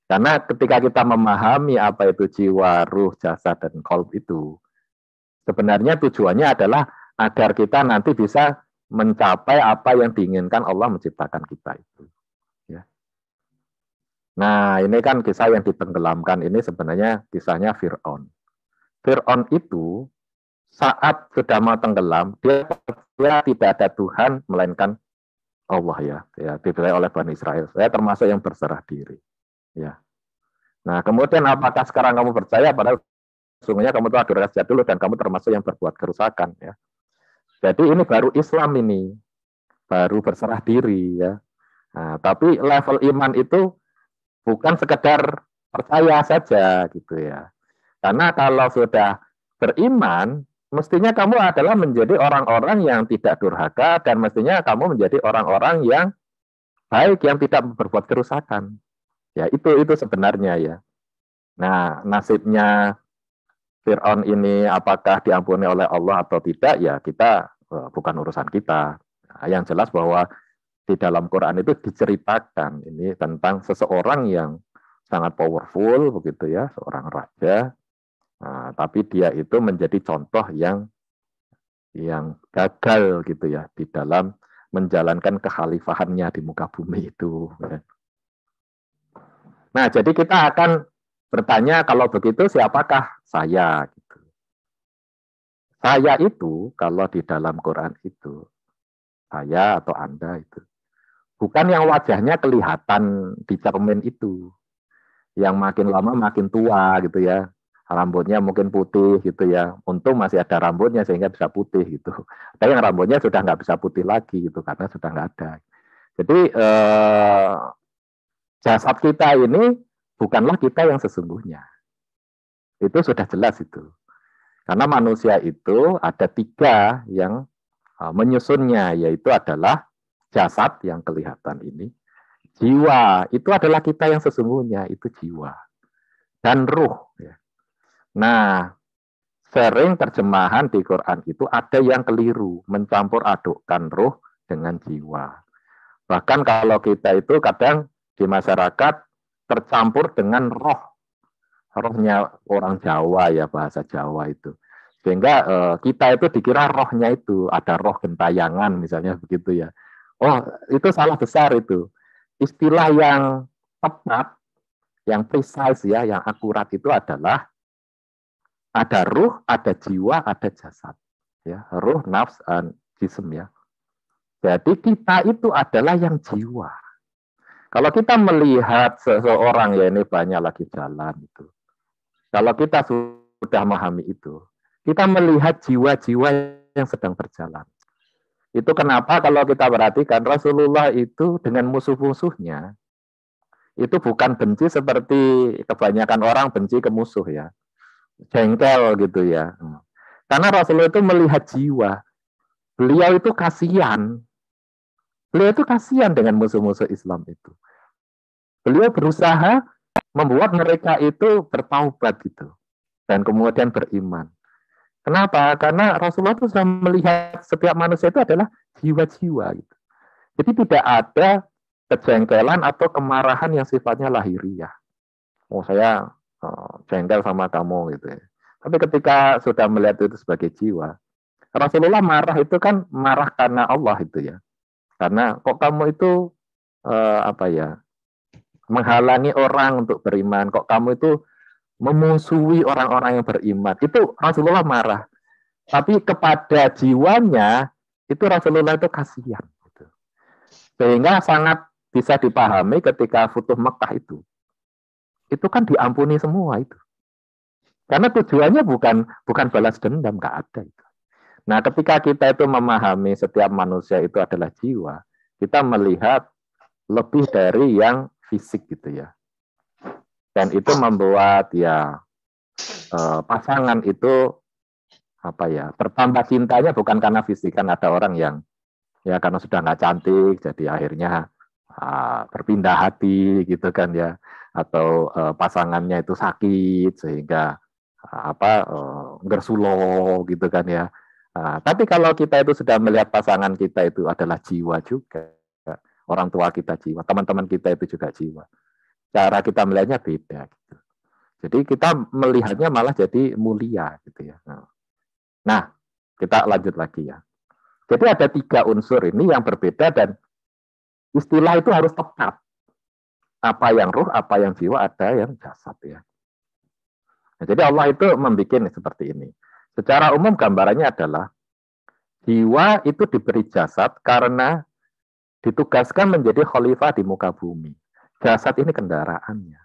Karena ketika kita memahami apa itu jiwa, ruh, jasad, dan qalb itu, sebenarnya tujuannya adalah agar kita nanti bisa mencapai apa yang diinginkan Allah menciptakan kita itu. Ya. Nah, ini kan kisah yang ditenggelamkan. Ini sebenarnya kisahnya Fir'aun. Fir'aun itu saat sudah mau tenggelam, dia tidak ada Tuhan melainkan Allah ya. Diberi oleh Bani Israel. Saya termasuk yang berserah diri. Ya. Nah, kemudian apakah sekarang kamu percaya padahal sesungguhnya kamu telah durhaka sejak dulu dan kamu termasuk yang berbuat kerusakan ya. Jadi ini baru Islam ini, baru berserah diri ya. Nah, tapi level iman itu bukan sekedar percaya saja gitu ya. Karena kalau sudah beriman, mestinya kamu adalah menjadi orang-orang yang tidak durhaka dan mestinya kamu menjadi orang-orang yang baik, yang tidak berbuat kerusakan. Ya, itu sebenarnya ya. Nah, nasibnya Fir'aun ini apakah diampuni oleh Allah atau tidak, ya kita bukan urusan kita. Nah, yang jelas bahwa di dalam Quran itu diceritakan ini tentang seseorang yang sangat powerful begitu ya, seorang raja. Nah, tapi dia itu menjadi contoh yang gagal gitu ya di dalam menjalankan kekhalifahannya di muka bumi itu. Nah, jadi kita akan bertanya kalau begitu siapakah saya? Gitu. Saya itu kalau di dalam Quran itu saya atau Anda itu bukan yang wajahnya kelihatan di cermin itu, yang makin lama makin tua gitu ya, rambutnya mungkin putih gitu ya. Untung masih ada rambutnya sehingga bisa putih gitu. Tapi yang rambutnya sudah nggak bisa putih lagi gitu karena sudah nggak ada. Jadi jasad kita ini bukanlah kita yang sesungguhnya. Itu sudah jelas itu. Karena manusia itu ada 3 yang menyusunnya, yaitu adalah jasad yang kelihatan ini, jiwa, itu adalah kita yang sesungguhnya, itu jiwa. Dan ruh. Ya. Nah, sering terjemahan di Quran itu ada yang keliru, mencampur adukkan ruh dengan jiwa. Bahkan kalau kita itu kadang di masyarakat tercampur dengan rohnya orang Jawa ya, bahasa Jawa itu. Sehingga kita itu dikira rohnya itu, ada roh gentayangan misalnya begitu ya. Oh, itu salah besar itu. Istilah yang tepat, yang precise ya, yang akurat itu adalah ada ruh, ada jiwa, ada jasad. Ya, ruh, nafs, dan jism ya. Jadi kita itu adalah yang jiwa. Kalau kita melihat seseorang ya, ini banyak lagi jalan itu. Kalau kita sudah memahami itu, kita melihat jiwa-jiwa yang sedang berjalan. Itu kenapa kalau kita perhatikan Rasulullah itu dengan musuh-musuhnya, itu bukan benci seperti kebanyakan orang benci ke musuh ya. Jengkel gitu ya. Karena Rasulullah itu melihat jiwa. Beliau itu kasihan. Beliau itu kasihan dengan musuh-musuh Islam itu. Beliau berusaha membuat mereka itu bertaubat gitu. Dan kemudian beriman. Kenapa? Karena Rasulullah itu sudah melihat setiap manusia itu adalah jiwa-jiwa. Gitu. Jadi tidak ada kejengkelan atau kemarahan yang sifatnya lahiriah. Oh, saya jengkel sama kamu gitu ya. Tapi ketika sudah melihat itu sebagai jiwa, Rasulullah marah itu kan marah karena Allah itu ya. Karena kok kamu itu menghalangi orang untuk beriman, kok kamu itu memusuhi orang-orang yang beriman. Itu Rasulullah marah. Tapi kepada jiwanya, itu Rasulullah itu kasihan. Gitu. Sehingga sangat bisa dipahami ketika Futuh Mekah itu. Itu kan diampuni semua itu. Karena tujuannya bukan balas dendam, nggak ada itu. Nah, ketika kita itu memahami setiap manusia itu adalah jiwa, kita melihat lebih dari yang fisik gitu ya. Dan itu membuat ya pasangan itu bertambah cintanya bukan karena fisik. Kan ada orang yang ya karena sudah nggak cantik jadi akhirnya berpindah hati gitu kan ya, atau pasangannya itu sakit sehingga gersulo gitu kan ya. Tapi kalau kita itu sudah melihat pasangan kita itu adalah jiwa juga, orang tua kita jiwa, teman-teman kita itu juga jiwa. Cara kita melihatnya beda gitu. Jadi kita melihatnya malah jadi mulia gitu ya. Nah, kita lanjut lagi ya. Jadi ada 3 unsur ini yang berbeda dan istilah itu harus tepat. Apa yang ruh, apa yang jiwa, ada yang jasad ya. Nah, jadi Allah itu membuat seperti ini. Secara umum gambarannya adalah jiwa itu diberi jasad karena ditugaskan menjadi khalifah di muka bumi. Jasad ini kendaraannya.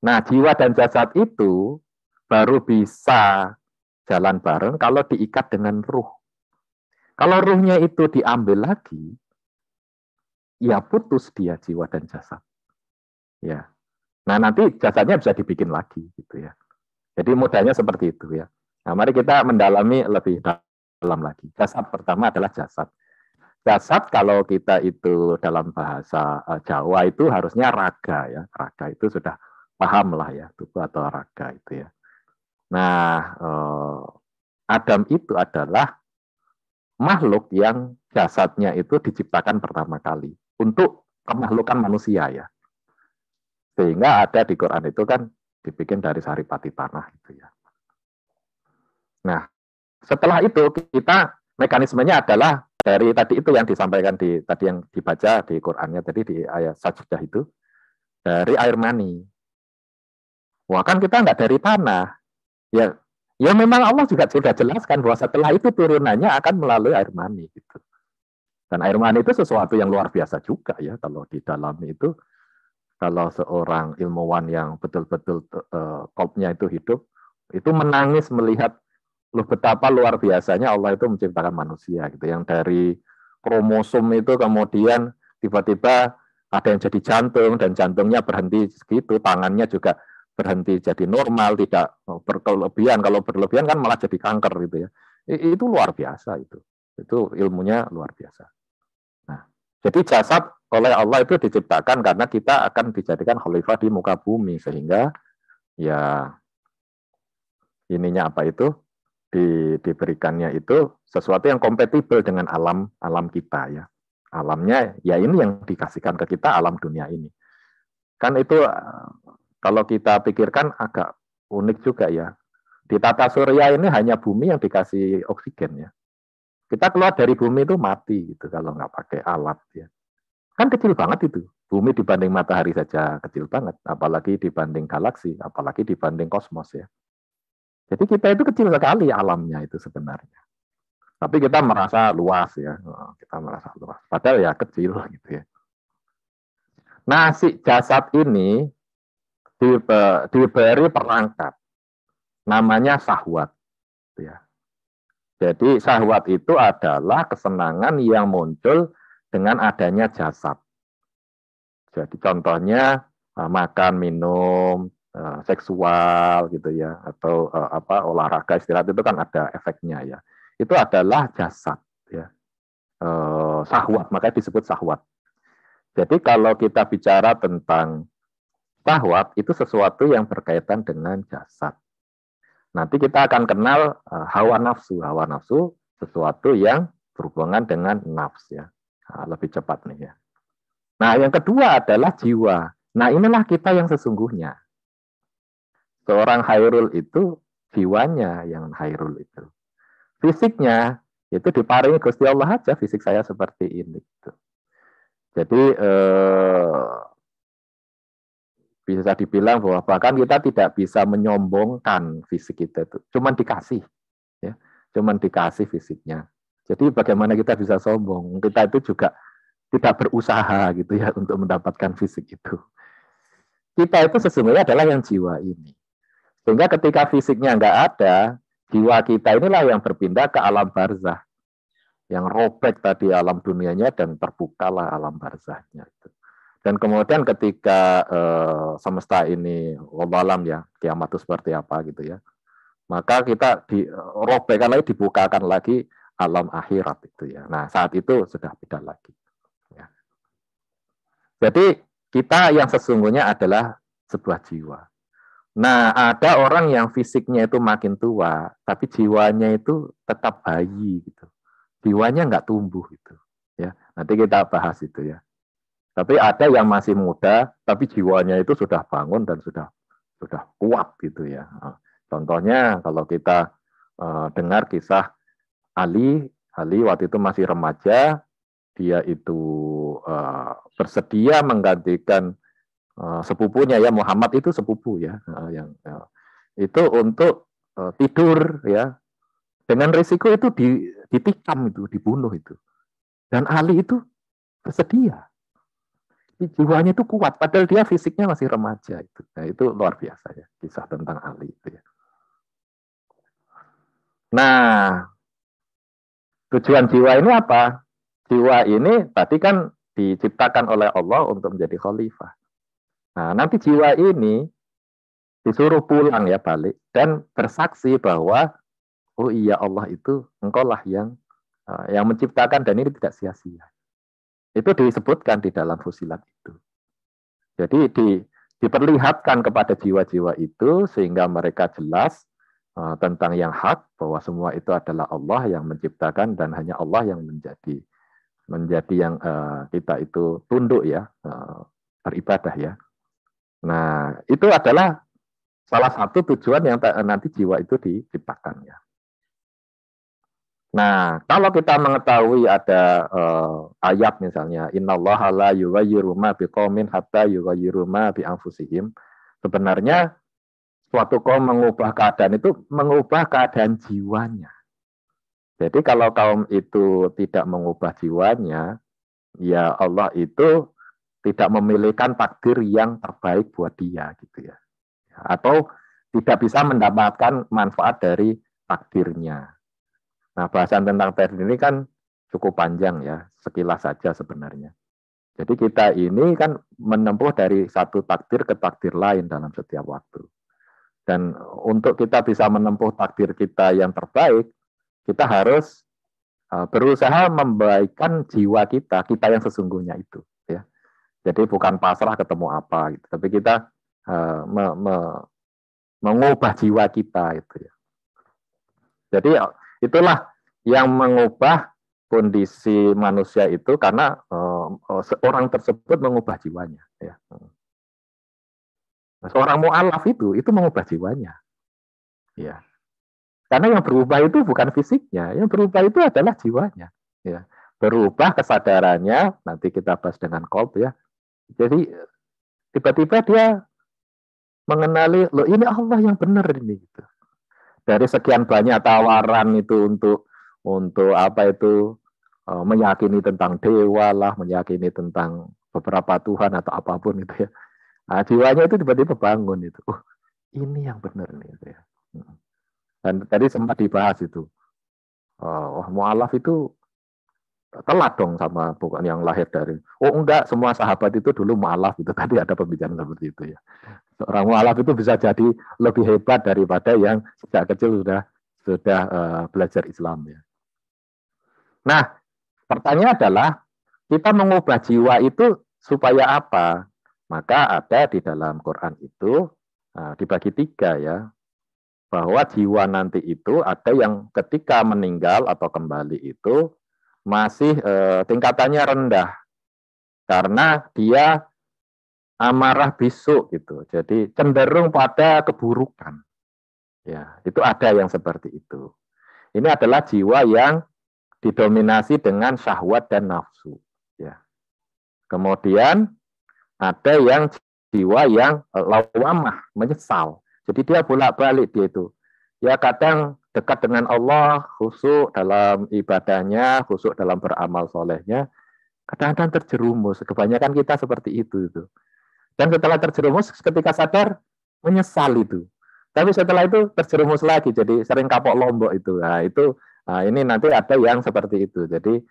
Nah, jiwa dan jasad itu baru bisa jalan bareng kalau diikat dengan ruh. Kalau ruhnya itu diambil lagi, ya putus dia jiwa dan jasad. Ya. Nah, nanti jasadnya bisa dibikin lagi gitu ya. Jadi modalnya seperti itu ya. Nah, mari kita mendalami lebih dalam lagi. Jasad pertama adalah jasad. Jasad kalau kita itu dalam bahasa Jawa itu harusnya raga ya. Raga itu sudah paham lah ya, tubuh atau raga itu ya. Nah, Adam itu adalah makhluk yang jasadnya itu diciptakan pertama kali untuk kemakhlukan manusia ya. Sehingga ada di Quran itu kan dibikin dari saripati tanah gitu ya. Nah, setelah itu kita mekanismenya adalah dari tadi itu yang disampaikan tadi yang dibaca di Qurannya tadi di ayat sajdah itu dari air mani. Wah, kan kita nggak dari tanah. Ya memang Allah juga sudah jelaskan bahwa setelah itu turunannya akan melalui air mani gitu. Dan air mani itu sesuatu yang luar biasa juga ya kalau di dalam itu. Kalau seorang ilmuwan yang betul-betul kolbnya itu hidup, itu menangis melihat loh betapa luar biasanya Allah itu menciptakan manusia gitu. Yang dari kromosom itu kemudian tiba-tiba ada yang jadi jantung dan jantungnya berhenti segitu, tangannya juga berhenti jadi normal, tidak berkelebihan. Kalau berlebihan kan malah jadi kanker gitu ya. Itu luar biasa itu. Itu ilmunya luar biasa. Nah, jadi jasad oleh Allah itu diciptakan karena kita akan dijadikan khalifah di muka bumi sehingga ya ininya apa itu diberikannya itu sesuatu yang kompatibel dengan alam kita ya. Alamnya ya ini yang dikasihkan ke kita alam dunia ini. Kan itu kalau kita pikirkan agak unik juga ya. Di tata surya ini hanya bumi yang dikasih oksigen ya. Kita keluar dari bumi itu mati gitu kalau nggak pakai alat ya. Kan kecil banget itu. Bumi dibanding matahari saja kecil banget. Apalagi dibanding galaksi, apalagi dibanding kosmos ya. Jadi kita itu kecil sekali alamnya itu sebenarnya. Tapi kita merasa luas ya. Kita merasa luas. Padahal ya kecil gitu ya. Nah, si jasad ini diberi perangkat. Namanya syahwat. Ya. Jadi syahwat itu adalah kesenangan yang muncul dengan adanya jasad. Jadi contohnya makan, minum, seksual gitu ya, atau olahraga istirahat itu kan ada efeknya ya. Itu adalah jasad ya. Syahwat, makanya disebut syahwat. Jadi kalau kita bicara tentang syahwat itu sesuatu yang berkaitan dengan jasad. Nanti kita akan kenal hawa nafsu. Hawa nafsu sesuatu yang berhubungan dengan nafs ya. Nah, lebih cepat nih ya. Nah, yang kedua adalah jiwa. Nah, inilah kita yang sesungguhnya. Seorang hairul itu jiwanya yang hairul itu. Fisiknya itu diparingi Gusti Allah aja, fisik saya seperti ini. Jadi bisa dibilang bahwa bahkan kita tidak bisa menyombongkan fisik kita itu. Cuman dikasih. Ya. Cuman dikasih fisiknya. Jadi bagaimana kita bisa sombong? Kita itu juga tidak berusaha gitu ya untuk mendapatkan fisik itu. Kita itu sesungguhnya adalah yang jiwa ini. Sehingga ketika fisiknya nggak ada, jiwa kita inilah yang berpindah ke alam barzah. Yang robek tadi alam dunianya dan terbukalah alam barzahnya. Dan kemudian ketika semesta ini, wallahu alam ya, kiamat itu seperti apa gitu ya. Maka kita dirobekkan lagi, dibukakan lagi alam akhirat itu ya. Nah, saat itu sudah beda lagi. Ya. Jadi kita yang sesungguhnya adalah sebuah jiwa. Nah, ada orang yang fisiknya itu makin tua, tapi jiwanya itu tetap bayi gitu. Jiwanya nggak tumbuh gitu. Ya, nanti kita bahas itu ya. Tapi ada yang masih muda, tapi jiwanya itu sudah bangun dan sudah kuat gitu ya. Contohnya kalau kita dengar kisah Ali waktu itu masih remaja, dia itu bersedia menggantikan sepupunya ya, Muhammad itu sepupu ya, itu untuk tidur ya, dengan risiko itu ditikam itu, dibunuh itu. Dan Ali itu bersedia. Jiwanya itu kuat, padahal dia fisiknya masih remaja itu. Nah, itu luar biasa ya, kisah tentang Ali itu ya. Nah, tujuan jiwa ini apa? Jiwa ini tadi kan diciptakan oleh Allah untuk menjadi khalifah. Nah, nanti jiwa ini disuruh pulang ya balik dan bersaksi bahwa oh iya Allah itu engkaulah yang menciptakan dan ini tidak sia-sia. Itu disebutkan di dalam Fusilat itu. Jadi diperlihatkan kepada jiwa-jiwa itu sehingga mereka jelas tentang yang hak, bahwa semua itu adalah Allah yang menciptakan dan hanya Allah yang menjadi yang kita itu tunduk ya, beribadah ya. Nah, itu adalah salah satu tujuan yang nanti jiwa itu diciptakan ya. Nah, kalau kita mengetahui ada ayat misalnya innallaha la yughayyiru ma biqaumin hatta yughayyiru ma bi anfusihim, sebenarnya suatu kaum mengubah keadaan itu mengubah keadaan jiwanya. Jadi kalau kaum itu tidak mengubah jiwanya, ya Allah itu tidak memilihkan takdir yang terbaik buat dia gitu ya. Atau tidak bisa mendapatkan manfaat dari takdirnya. Nah, bahasan tentang takdir ini kan cukup panjang ya, sekilas saja sebenarnya. Jadi kita ini kan menempuh dari satu takdir ke takdir lain dalam setiap waktu. Dan untuk kita bisa menempuh takdir kita yang terbaik, kita harus berusaha membaikkan jiwa kita yang sesungguhnya itu. Ya. Jadi bukan pasrah ketemu apa, gitu. Tapi kita mengubah jiwa kita itu. Ya. Jadi itulah yang mengubah kondisi manusia itu karena orang tersebut mengubah jiwanya. Ya. Seorang mu'alaf itu mengubah jiwanya. Ya. Karena yang berubah itu bukan fisiknya, yang berubah itu adalah jiwanya. Ya. Berubah kesadarannya, nanti kita bahas dengan qalb ya. Jadi tiba-tiba dia mengenali, loh ini Allah yang benar ini. Gitu. Dari sekian banyak tawaran itu untuk apa itu meyakini tentang dewa lah, meyakini tentang beberapa Tuhan atau apapun itu ya. Nah, jiwanya itu tiba-tiba bangun itu. Oh, ini yang benar nih gitu ya. Dan tadi sempat dibahas itu. Mu'alaf itu telat dong sama bukan yang lahir dari. Oh enggak, semua sahabat itu dulu mu'alaf itu. Tadi ada pembicaraan seperti itu ya. Seorang mu'alaf itu bisa jadi lebih hebat daripada yang sejak kecil sudah belajar Islam ya. Nah, pertanyaan adalah kita mengubah jiwa itu supaya apa? Maka ada di dalam Quran itu dibagi 3 ya. Bahwa jiwa nanti itu ada yang ketika meninggal atau kembali itu masih tingkatannya rendah. Karena dia amarah bisu gitu. Jadi cenderung pada keburukan. Ya, itu ada yang seperti itu. Ini adalah jiwa yang didominasi dengan syahwat dan nafsu. Ya. Kemudian ada yang jiwa yang lawamah, menyesal. Jadi dia bolak-balik dia itu. Ya kadang dekat dengan Allah, khusyuk dalam ibadahnya, khusyuk dalam beramal solehnya. Kadang-kadang terjerumus. Kebanyakan kita seperti itu. Dan setelah terjerumus, ketika sadar, menyesal itu. Tapi setelah itu terjerumus lagi, jadi sering kapok lombok itu. Nah, ini nanti ada yang seperti itu. Jadi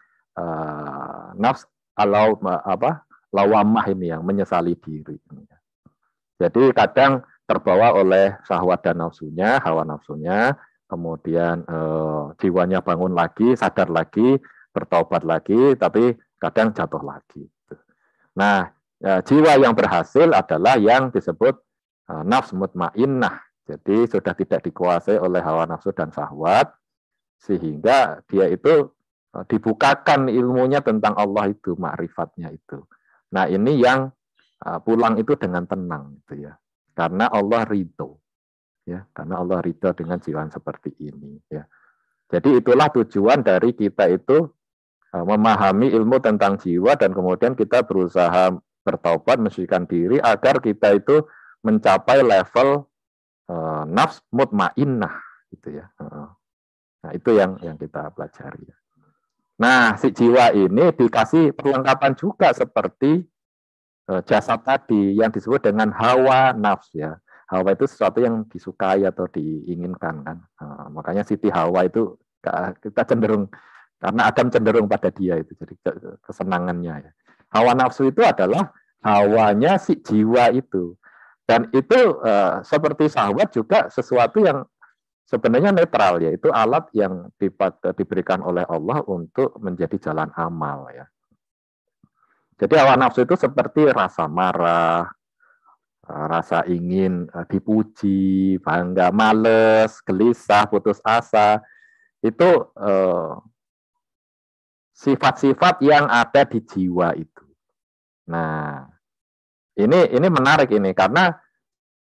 nafs lawamah ini yang menyesali diri. Jadi kadang terbawa oleh syahwat dan nafsunya, hawa nafsunya, kemudian jiwanya bangun lagi, sadar lagi, bertobat lagi, tapi kadang jatuh lagi. Nah, jiwa yang berhasil adalah yang disebut nafs mutmainnah. Jadi sudah tidak dikuasai oleh hawa nafsu dan syahwat, sehingga dia itu dibukakan ilmunya tentang Allah itu, ma'rifatnya itu. Nah, ini yang pulang itu dengan tenang gitu ya. Karena Allah ridho. Ya, karena Allah ridho dengan jiwa seperti ini ya. Jadi itulah tujuan dari kita itu memahami ilmu tentang jiwa dan kemudian kita berusaha bertaubat, mensucikan diri agar kita itu mencapai level nafs mutmainnah gitu ya. Nah, itu yang kita pelajari. Nah, si jiwa ini dikasih perlengkapan juga seperti jasad tadi yang disebut dengan hawa nafs ya. Hawa itu sesuatu yang disukai atau diinginkan kan. Makanya Siti Hawa itu kita cenderung, karena Adam cenderung pada dia itu, jadi kesenangannya ya. Hawa nafsu itu adalah hawanya si jiwa itu. Dan itu seperti syahwat juga sesuatu yang sebenarnya netral, yaitu alat yang diberikan oleh Allah untuk menjadi jalan amal ya. Jadi hawa nafsu itu seperti rasa marah, rasa ingin dipuji, bangga, males, gelisah, putus asa. Itu sifat-sifat yang ada di jiwa itu. Nah, ini menarik ini karena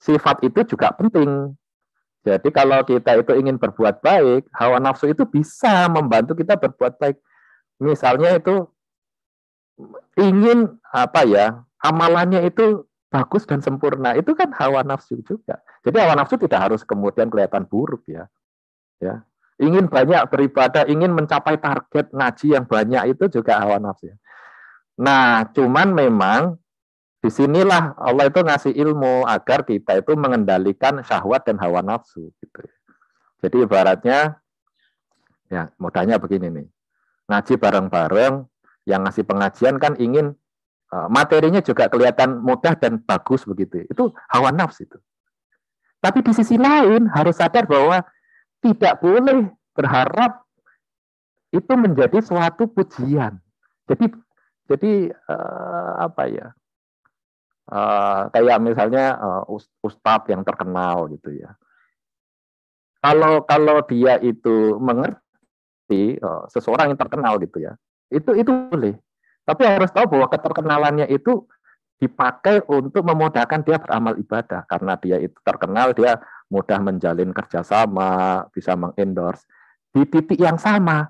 sifat itu juga penting. Jadi kalau kita itu ingin berbuat baik, hawa nafsu itu bisa membantu kita berbuat baik. Misalnya itu ingin amalannya itu bagus dan sempurna, itu kan hawa nafsu juga. Jadi hawa nafsu tidak harus kemudian kelihatan buruk ya. Ingin banyak beribadah, ingin mencapai target ngaji yang banyak, itu juga hawa nafsu. Nah, cuman memang disinilah Allah itu ngasih ilmu agar kita itu mengendalikan syahwat dan hawa nafsu gitu. Jadi ibaratnya ya modalnya begini nih. Ngaji bareng-bareng, yang ngasih pengajian kan ingin materinya juga kelihatan mudah dan bagus begitu. Itu hawa nafsu itu. Tapi di sisi lain harus sadar bahwa tidak boleh berharap itu menjadi suatu pujian. Jadi kayak misalnya ustadz yang terkenal gitu ya. Kalau dia itu mengerti seseorang yang terkenal gitu ya, itu boleh. Tapi harus tahu bahwa keterkenalannya itu dipakai untuk memudahkan dia beramal ibadah. Karena dia itu terkenal, dia mudah menjalin kerjasama, bisa mengendorse. Di titik yang sama,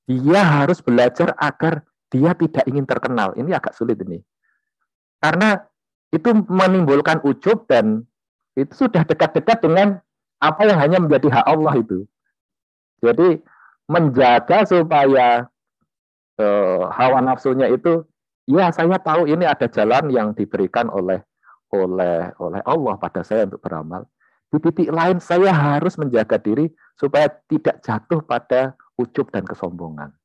dia harus belajar agar dia tidak ingin terkenal. Ini agak sulit ini. Karena itu menimbulkan ujub dan itu sudah dekat-dekat dengan apa yang hanya menjadi hak Allah itu. Jadi menjaga supaya hawa nafsunya itu, ya saya tahu ini ada jalan yang diberikan oleh Allah pada saya untuk beramal. Di titik lain saya harus menjaga diri supaya tidak jatuh pada ujub dan kesombongan.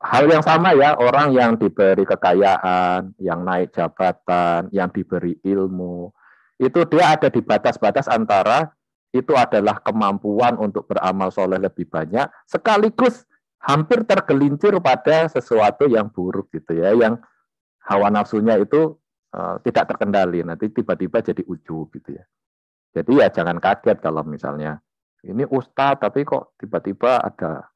Hal yang sama ya, orang yang diberi kekayaan, yang naik jabatan, yang diberi ilmu, itu dia ada di batas-batas antara itu adalah kemampuan untuk beramal soleh lebih banyak, sekaligus hampir tergelincir pada sesuatu yang buruk gitu ya, yang hawa nafsunya itu tidak terkendali, nanti tiba-tiba jadi ujub gitu ya. Jadi ya jangan kaget kalau misalnya ini ustadz tapi kok tiba-tiba ada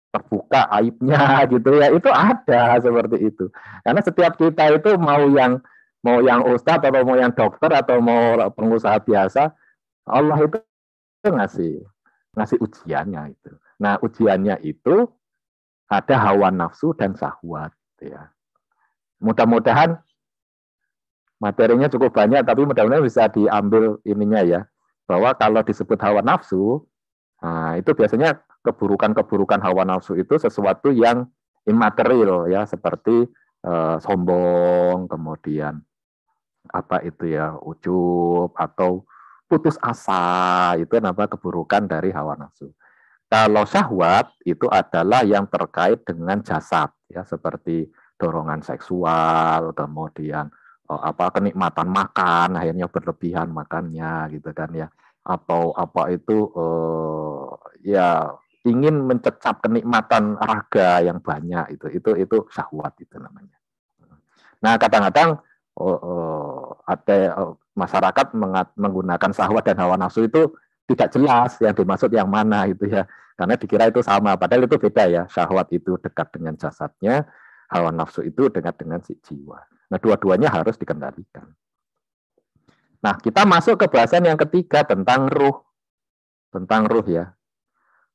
terbuka aibnya gitu ya, itu ada seperti itu. Karena setiap kita itu mau yang ustadz atau mau yang dokter atau mau pengusaha biasa, Allah itu ngasih ujiannya itu. Nah, ujiannya itu ada hawa nafsu dan syahwat ya. Mudah-mudahan materinya cukup banyak, tapi mudah-mudahan bisa diambil ininya ya, bahwa kalau disebut hawa nafsu, nah, itu biasanya keburukan-keburukan hawa nafsu itu sesuatu yang immaterial ya, seperti sombong, kemudian ujub atau putus asa, itu namanya keburukan dari hawa nafsu. Kalau syahwat itu adalah yang terkait dengan jasad ya, seperti dorongan seksual, kemudian kenikmatan makan, akhirnya berlebihan makannya gitu kan ya, atau ya ingin mencecap kenikmatan raga yang banyak, itu syahwat itu namanya. Nah, kadang-kadang ada masyarakat menggunakan syahwat dan hawa nafsu itu tidak jelas yang dimaksud yang mana gitu ya, karena dikira itu sama, padahal itu beda ya. Syahwat itu dekat dengan jasadnya, hawa nafsu itu dekat dengan si jiwa. Nah, dua-duanya harus dikendalikan. Nah, kita masuk ke bahasan yang ketiga tentang ruh. Tentang ruh ya.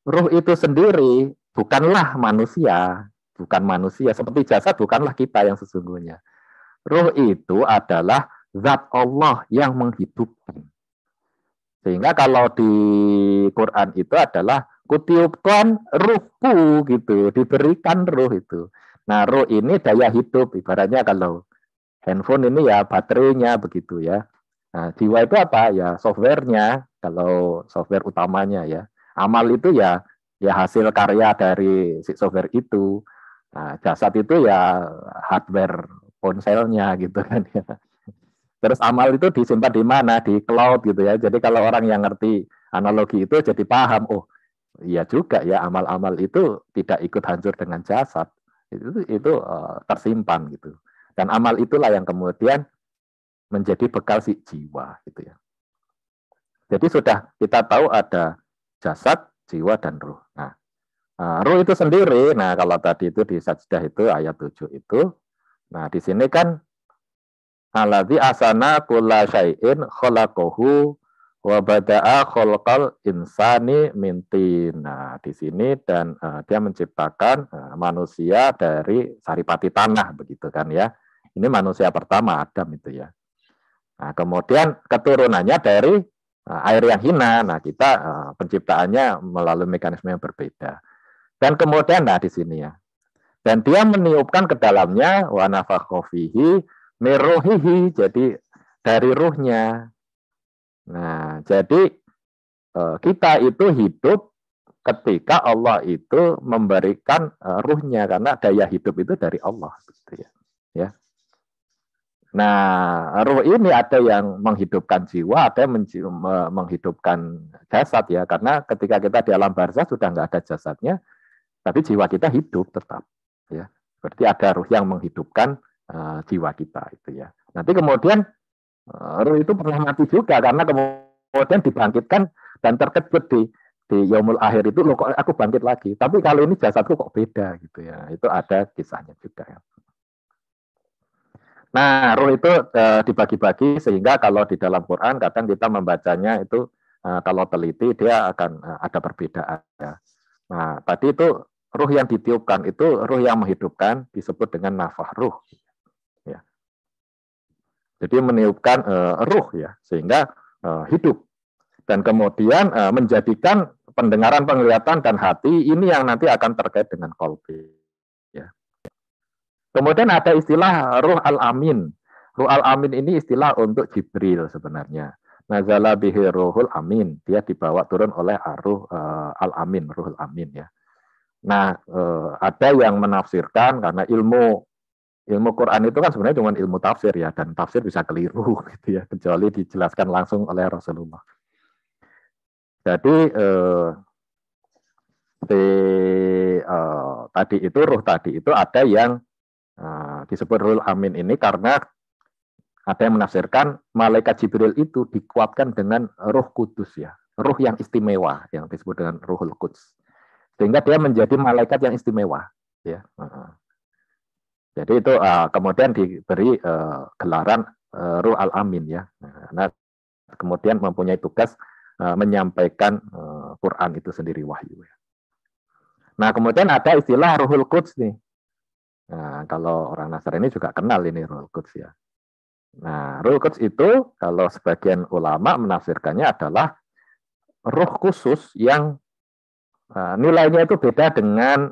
Ruh itu sendiri bukanlah manusia, bukan manusia. Seperti jasad bukanlah kita yang sesungguhnya. Ruh itu adalah zat Allah yang menghidupkan. Sehingga kalau di Quran itu adalah kutiupkan ruhku gitu, diberikan ruh itu. Nah, ruh ini daya hidup, ibaratnya kalau handphone ini ya baterainya begitu ya. Nah, jiwa itu apa? Ya softwarenya, kalau software utamanya ya. Amal itu ya hasil karya dari si software itu. Nah, jasad itu ya hardware ponselnya gitu kan ya. Terus amal itu disimpan di mana? Di cloud gitu ya. Jadi kalau orang yang ngerti analogi itu jadi paham, oh iya juga ya, amal-amal itu tidak ikut hancur dengan jasad. Itu tersimpan gitu. Dan amal itulah yang kemudian menjadi bekal si jiwa gitu ya. Jadi sudah kita tahu ada jasad, jiwa dan ruh. Nah, ruh itu sendiri, nah kalau tadi itu di Sajdah itu ayat 7 itu, nah di sini kan alladzi asana kulla syai'in khalaqahu wa bada'a khalqal insani min tin. Nah, di sini dan dia menciptakan manusia dari saripati tanah begitu kan ya. Ini manusia pertama Adam itu ya. Nah, kemudian keturunannya dari air yang hina. Nah, kita penciptaannya melalui mekanisme yang berbeda. Dan kemudian nah di sini ya. Dan dia meniupkan ke dalamnya wa nafakha fihi miruhihi, jadi dari ruhnya. Nah, jadi kita itu hidup ketika Allah itu memberikan ruhnya, karena daya hidup itu dari Allah gitu ya. Ya. Nah, ruh ini ada yang menghidupkan jiwa, ada yang menghidupkan jasad ya, karena ketika kita di alam barzah sudah nggak ada jasadnya, tapi jiwa kita hidup tetap ya. Berarti ada ruh yang menghidupkan jiwa kita itu ya. Nanti kemudian ruh itu pernah mati juga karena kemudian dibangkitkan dan terkejut di yaumul akhir itu, loh kok aku bangkit lagi. Tapi kalau ini jasadku kok beda gitu ya. Itu ada kisahnya juga ya. Nah, ruh itu dibagi-bagi sehingga kalau di dalam Quran kadang kita membacanya itu kalau teliti dia akan ada perbedaan ya. Nah, tadi itu ruh yang ditiupkan itu ruh yang menghidupkan disebut dengan nafah ruh. Ya. Jadi meniupkan ruh ya sehingga hidup dan kemudian menjadikan pendengaran, penglihatan dan hati ini yang nanti akan terkait dengan qalbi. Ya. Kemudian ada istilah ruh al-amin. Ruh al-amin ini istilah untuk Jibril sebenarnya. Nazala bihi ruhul amin. Dia dibawa turun oleh ruh al-amin, ruhul amin ya. Nah, ada yang menafsirkan karena ilmu Quran itu kan sebenarnya cuma ilmu tafsir ya, dan tafsir bisa keliru gitu ya, kecuali dijelaskan langsung oleh Rasulullah. Jadi tadi itu ruh tadi itu ada yang disebut ruhul amin ini karena ada yang menafsirkan malaikat Jibril itu dikuatkan dengan ruh kudus ya, ruh yang istimewa yang disebut dengan ruhul quds. Sehingga dia menjadi malaikat yang istimewa ya. Jadi itu kemudian diberi gelaran ruh al-amin ya. Nah, kemudian mempunyai tugas menyampaikan Quran itu sendiri wahyu ya. Nah, kemudian ada istilah ruhul quds nih. Nah, kalau orang Nasrani juga kenal ini ruhul quds ya. Nah, ruhul quds itu kalau sebagian ulama menafsirkannya adalah ruh khusus yang nilainya itu beda dengan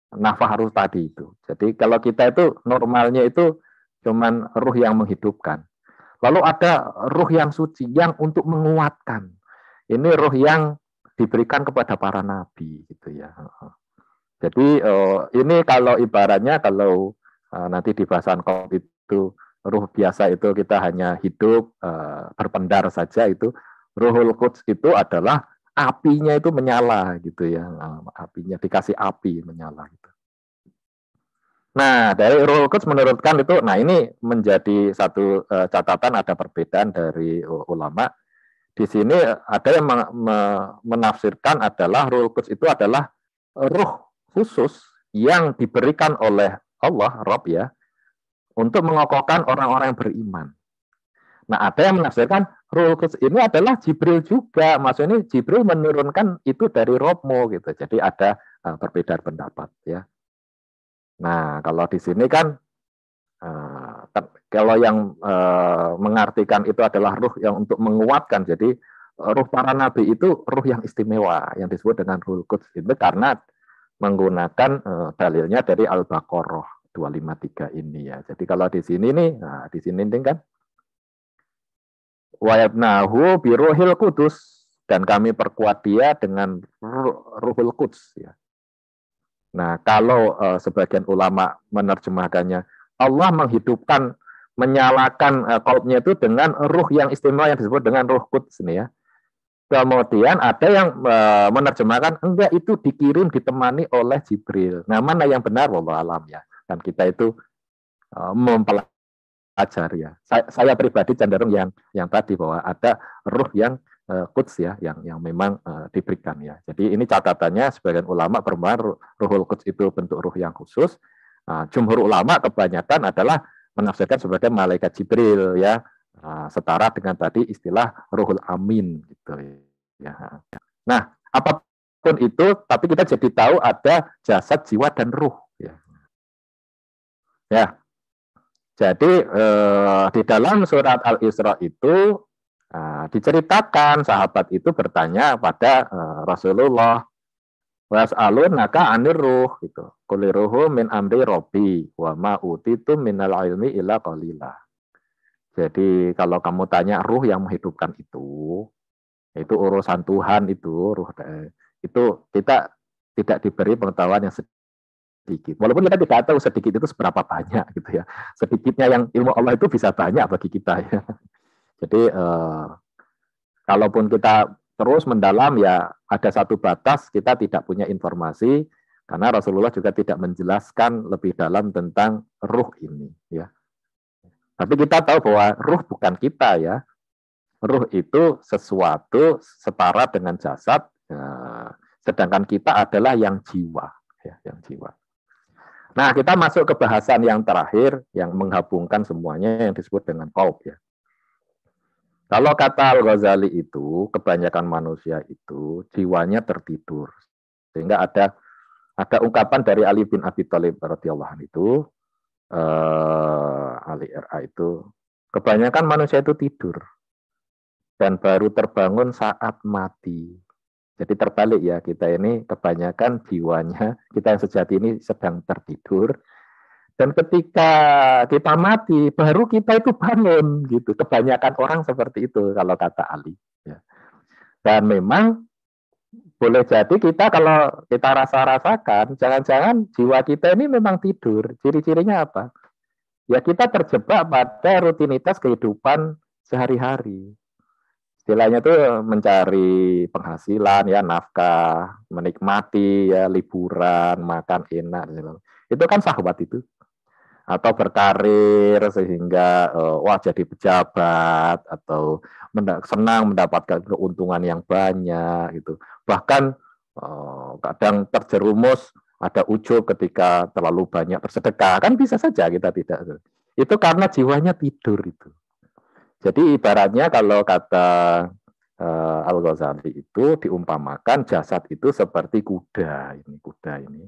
nafah ruh tadi itu. Jadi kalau kita itu normalnya itu cuman ruh yang menghidupkan. Lalu ada ruh yang suci yang untuk menguatkan. Ini ruh yang diberikan kepada para nabi gitu ya. Jadi ini kalau ibaratnya kalau nanti di bahasan qalb itu ruh biasa itu kita hanya hidup berpendar saja, itu ruhul quds itu adalah apinya itu menyala gitu ya, apinya dikasih api menyala gitu. Nah, dari ruhul quds menurutkan itu, nah ini menjadi satu catatan, ada perbedaan dari ulama. Di sini ada yang menafsirkan adalah ruhul quds itu adalah ruh khusus yang diberikan oleh Allah, Rabb ya, untuk mengokohkan orang-orang yang beriman. Nah, ada yang menafsirkan ruhul quds ini adalah Jibril juga. Maksudnya Jibril menurunkan itu dari Rabbmu gitu. Jadi ada perbedaan pendapat ya. Nah, kalau di sini kan kalau yang mengartikan itu adalah ruh yang untuk menguatkan. Jadi ruh para nabi itu ruh yang istimewa yang disebut dengan Ruhul Quds itu karena menggunakan dalilnya dari Al-Baqarah 253 ini ya. Jadi kalau di sini nih, nah di sini nih kan wa yabnahu bi Ruhil Qudus, dan kami perkuat dia dengan Ruhul Quds ya. Nah, kalau sebagian ulama menerjemahkannya Allah menghidupkan, menyalakan qalbnya itu dengan ruh yang istimewa yang disebut dengan Ruh Quds ini ya. Kemudian ada yang menerjemahkan enggak, itu dikirim ditemani oleh Jibril. Nah, mana yang benar wallahu alam ya. Dan kita itu mempelajari ya. Saya pribadi cenderung yang tadi bahwa ada ruh yang Quds ya, yang memang diberikan ya. Jadi ini catatannya sebagian ulama bermakna Ruhul Quds itu bentuk ruh yang khusus. Jumhur ulama kebanyakan adalah menafsirkan sebagai malaikat Jibril ya. Setara dengan tadi istilah Ruhul Amin gitu ya. Nah, apapun itu, tapi kita jadi tahu ada jasad, jiwa dan ruh ya. Ya. Jadi di dalam surat Al-Isra itu diceritakan sahabat itu bertanya pada Rasulullah, was'alunaka 'anir ruh gitu. Qul ruhu min amri rabbi wa ma utitu minal ilmi illa qalila. Jadi kalau kamu tanya ruh yang menghidupkan itu urusan Tuhan itu, ruh itu kita tidak diberi pengetahuan yang sedikit. Walaupun kita tidak tahu sedikit itu seberapa banyak gitu ya. Sedikitnya yang ilmu Allah itu bisa banyak bagi kita ya. Jadi kalaupun kita terus mendalam ya ada satu batas kita tidak punya informasi, karena Rasulullah juga tidak menjelaskan lebih dalam tentang ruh ini ya. Tapi kita tahu bahwa ruh bukan kita ya. Ruh itu sesuatu setara dengan jasad, sedangkan kita adalah yang jiwa ya, yang jiwa. Nah, kita masuk ke bahasan yang terakhir yang menggabungkan semuanya yang disebut dengan qalb ya. Kalau kata Al-Ghazali itu, kebanyakan manusia itu jiwanya tertidur. Sehingga ada ungkapan dari Ali bin Abi Thalib radhiyallahu anhu itu, Ali RA itu, kebanyakan manusia itu tidur dan baru terbangun saat mati. Jadi terbalik ya, kita ini kebanyakan jiwanya, kita yang sejati ini sedang tertidur, dan ketika kita mati baru kita itu bangun gitu. Kebanyakan orang seperti itu kalau kata Ali ya. Dan memang boleh jadi kita kalau kita rasakan jangan-jangan jiwa kita ini memang tidur. Ciri-cirinya apa? Ya kita terjebak pada rutinitas kehidupan sehari-hari. Istilahnya itu mencari penghasilan ya, nafkah, menikmati ya, liburan, makan enak gitu. Itu kan syahwat itu. Atau berkarir sehingga wah jadi pejabat, atau senang mendapatkan keuntungan yang banyak gitu. Bahkan kadang terjerumus ada ujub ketika terlalu banyak bersedekah, kan bisa saja kita tidak. Itu karena jiwanya tidur itu. Jadi ibaratnya kalau kata Al-Ghazali itu diumpamakan jasad itu seperti kuda ini.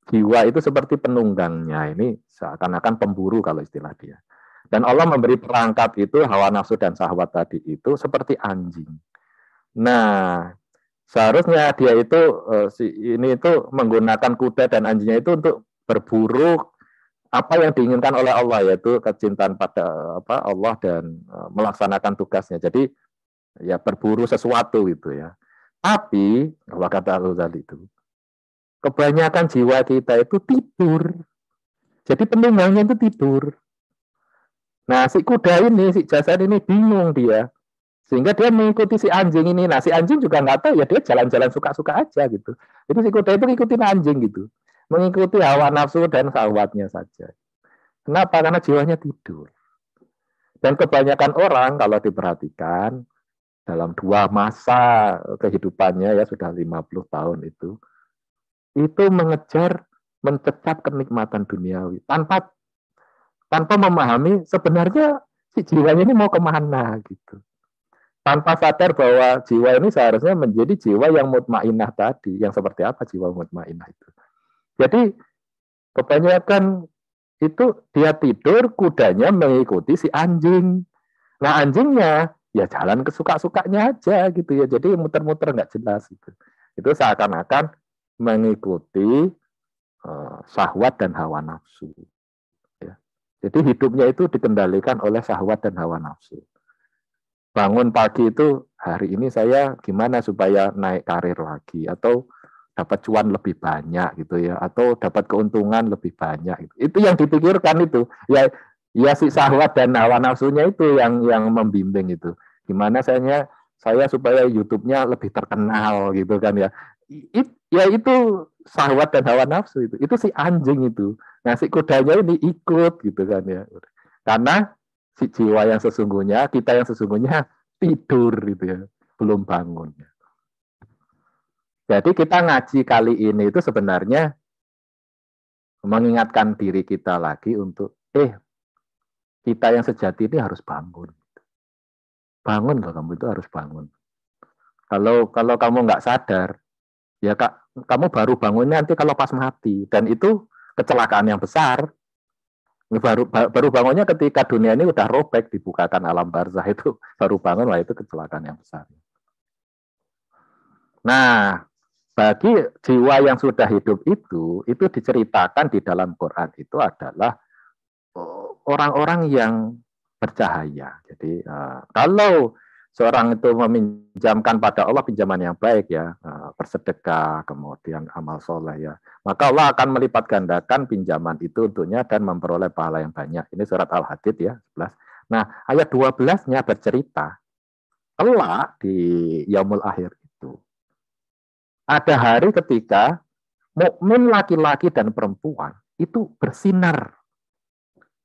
Jiwa itu seperti penunggangnya, ini seakan-akan pemburu kalau istilah dia. Dan Allah memberi perangkat itu, hawa nafsu dan syahwat tadi itu seperti anjing. Nah, seharusnya dia itu ini itu menggunakan kuda dan anjingnya itu untuk berburu apa yang diinginkan oleh Allah, yaitu kecintaan pada Allah dan melaksanakan tugasnya. Jadi ya berburu sesuatu gitu ya. Tapi kalau kata Al-Ghazali itu, kebanyakan jiwa kita itu tidur. Jadi penunggangnya itu tidur. Nah, si kuda ini, si jasad ini bingung dia. Sehingga dia mengikuti si anjing ini. Nah, si anjing juga nggak tahu ya, dia jalan-jalan suka-suka aja gitu. Jadi si kuda itu ngikutin anjing gitu. Mengikuti hawa nafsu dan syahwatnya saja. Kenapa? Karena jiwanya tidur. Dan kebanyakan orang kalau diperhatikan dalam 2 masa kehidupannya ya sudah 50 tahun itu mengejar mencecap kenikmatan duniawi tanpa memahami sebenarnya si jiwanya ini mau kemana gitu. Tanpa sadar bahwa jiwa ini seharusnya menjadi jiwa yang mutmainah tadi. Yang seperti apa jiwa mutmainah itu? Jadi kebanyakan itu dia tidur, kudanya mengikuti si anjing. Nah anjingnya ya jalan kesuka-sukanya aja gitu ya. Jadi muter-muter nggak jelas gitu. Itu seakan-akan mengikuti syahwat dan hawa nafsu. Ya. Jadi hidupnya itu dikendalikan oleh syahwat dan hawa nafsu. Bangun pagi itu, hari ini saya gimana supaya naik karir lagi, atau dapat cuan lebih banyak gitu ya, atau dapat keuntungan lebih banyak. Itu yang dipikirkan itu. Ya si syahwat dan hawa nafsunya itu yang membimbing itu. Gimana saya supaya YouTube-nya lebih terkenal gitu kan ya. Ya itu syahwat dan hawa nafsu itu. Itu si anjing itu. Nah si kudanya ini ikut gitu kan ya. Karena si jiwa yang sesungguhnya, kita yang sesungguhnya tidur gitu ya, belum bangun. Jadi kita ngaji kali ini itu sebenarnya mengingatkan diri kita lagi untuk kita yang sejati ini harus bangun. Bangun loh, kamu itu harus bangun. Kalau kamu nggak sadar, ya kamu baru bangunnya nanti kalau pas mati, dan itu kecelakaan yang besar. Baru bangunnya ketika dunia ini udah robek, dibukakan alam barzah, itu baru bangun, wah itu kecelakaan yang besar. Nah, bagi jiwa yang sudah hidup itu diceritakan di dalam Quran itu adalah orang-orang yang bercahaya. Jadi kalau seorang itu meminjamkan pada Allah pinjaman yang baik ya, bersedekah, kemudian amal soleh ya, maka Allah akan melipat gandakan pinjaman itu untuknya dan memperoleh pahala yang banyak. Ini surat Al-Hadid ya, 11. Nah, ayat 12-nya bercerita, kelak di Yaumul Akhir itu, ada hari ketika mukmin laki-laki dan perempuan itu bersinar.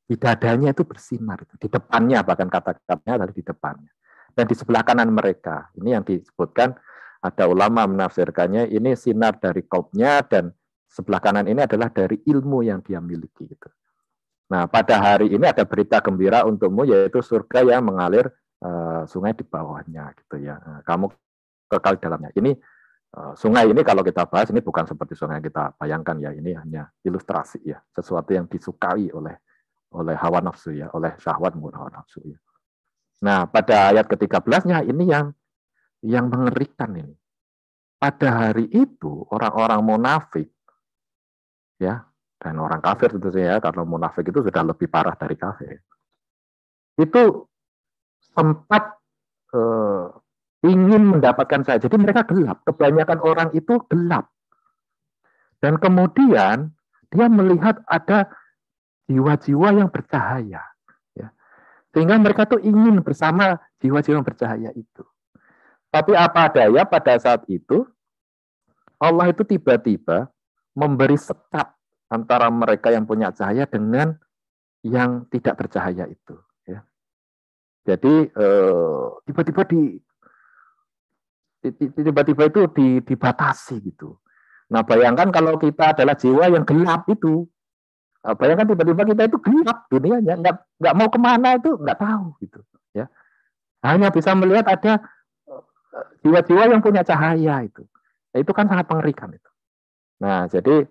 Di dadanya itu bersinar. Di depannya, bahkan kata-katanya adalah di depannya. Dan di sebelah kanan mereka, ini yang disebutkan, ada ulama menafsirkannya, ini sinar dari qalbnya, dan sebelah kanan ini adalah dari ilmu yang dia miliki. Gitu. Nah, pada hari ini ada berita gembira untukmu, yaitu surga yang mengalir sungai di bawahnya. Gitu ya. Nah, kamu kekal di dalamnya. Ini sungai ini kalau kita bahas, ini bukan seperti sungai yang kita bayangkan ya, ini hanya ilustrasi ya, sesuatu yang disukai oleh hawa nafsu ya, oleh syahwat maupun hawa nafsu ya. Nah, pada ayat ke-13-nya ini yang mengerikan ini. Pada hari itu orang-orang munafik ya, dan orang kafir tentu saja, karena munafik itu sudah lebih parah dari kafir. Itu sempat ingin mendapatkan saya. Jadi mereka gelap. Kebanyakan orang itu gelap. Dan kemudian dia melihat ada jiwa-jiwa yang bercahaya. Sehingga mereka tuh ingin bersama jiwa-jiwa yang bercahaya itu. Tapi apa daya pada saat itu, Allah itu tiba-tiba memberi sekat antara mereka yang punya cahaya dengan yang tidak bercahaya itu. Ya. Jadi tiba-tiba itu dibatasi gitu. Nah bayangkan kalau kita adalah jiwa yang gelap itu, bayangkan tiba-tiba kita itu gelap dunianya, nggak mau kemana itu nggak tahu gitu ya. Hanya bisa melihat ada jiwa-jiwa yang punya cahaya itu. Nah, itu kan sangat mengerikan itu. Nah jadi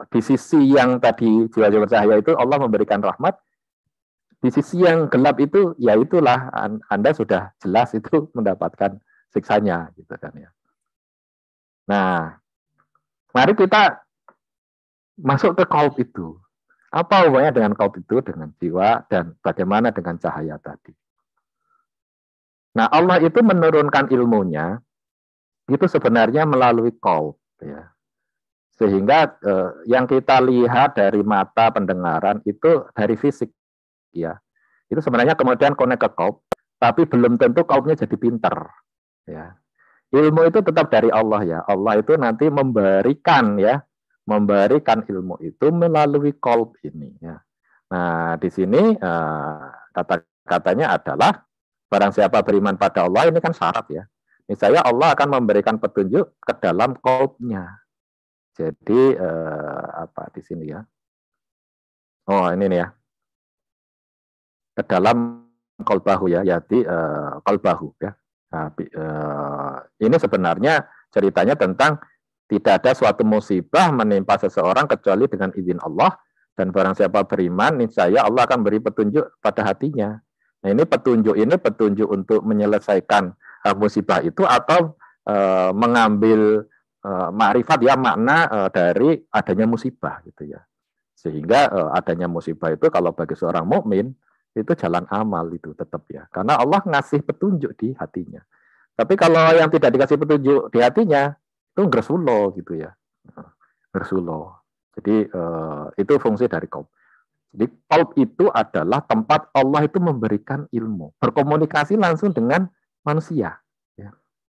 di sisi yang tadi jiwa-jiwa bercahaya itu Allah memberikan rahmat, di sisi yang gelap itu ya itulah Anda sudah jelas itu mendapatkan siksanya gitu kan ya. Nah mari kita masuk ke qalb itu. Apa hubungannya dengan qalb itu, dengan jiwa, dan bagaimana dengan cahaya tadi. Nah, Allah itu menurunkan ilmunya, itu sebenarnya melalui qalb. Ya. Sehingga yang kita lihat dari mata, pendengaran, itu dari fisik. Ya. Itu sebenarnya kemudian connect ke qalb, tapi belum tentu qalbnya jadi pinter. Ya. Ilmu itu tetap dari Allah ya. Allah itu nanti memberikan ilmu itu melalui qalb ini ya. Nah, di sini kata-katanya adalah barang siapa beriman pada Allah, ini kan syarat ya. Niscaya Allah akan memberikan petunjuk ke dalam qalbnya. Jadi apa di sini ya? Oh, ini nih ya. Ke dalam qalbahu ya, yaitu qalbahu ya. Nah, ini sebenarnya ceritanya tentang tidak ada suatu musibah menimpa seseorang kecuali dengan izin Allah, dan barang siapa beriman, niscaya Allah akan beri petunjuk pada hatinya. Nah, Nah, ini petunjuk untuk menyelesaikan musibah itu atau mengambil ma'rifat ya makna dari adanya musibah gitu ya. Sehingga adanya musibah itu kalau bagi seorang mukmin itu jalan amal itu tetap ya. Karena Allah ngasih petunjuk di hatinya. Tapi kalau yang tidak dikasih petunjuk di hatinya itu ngersulo gitu ya. Ngersulo. Jadi itu fungsi dari qaul. Jadi qaul itu adalah tempat Allah itu memberikan ilmu, berkomunikasi langsung dengan manusia. Ya.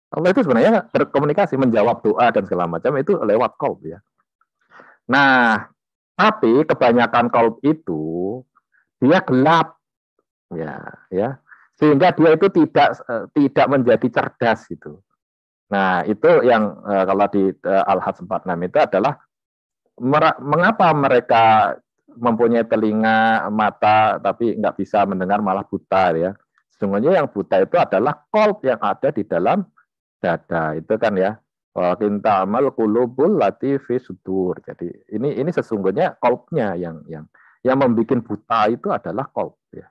Allah itu sebenarnya berkomunikasi, menjawab doa dan segala macam itu lewat qaul ya. Nah, tapi kebanyakan qaul itu dia gelap, ya, sehingga dia itu tidak menjadi cerdas gitu. Nah, itu yang kalau di Al-Hajj 46 itu adalah mengapa mereka mempunyai telinga, mata, tapi nggak bisa mendengar malah buta ya. Sesungguhnya yang buta itu adalah qalb yang ada di dalam dada. Itu kan ya. Walakin ta'mal qulubul lati fi sudur. Jadi ini sesungguhnya qalbnya yang membuat buta itu adalah qalb ya.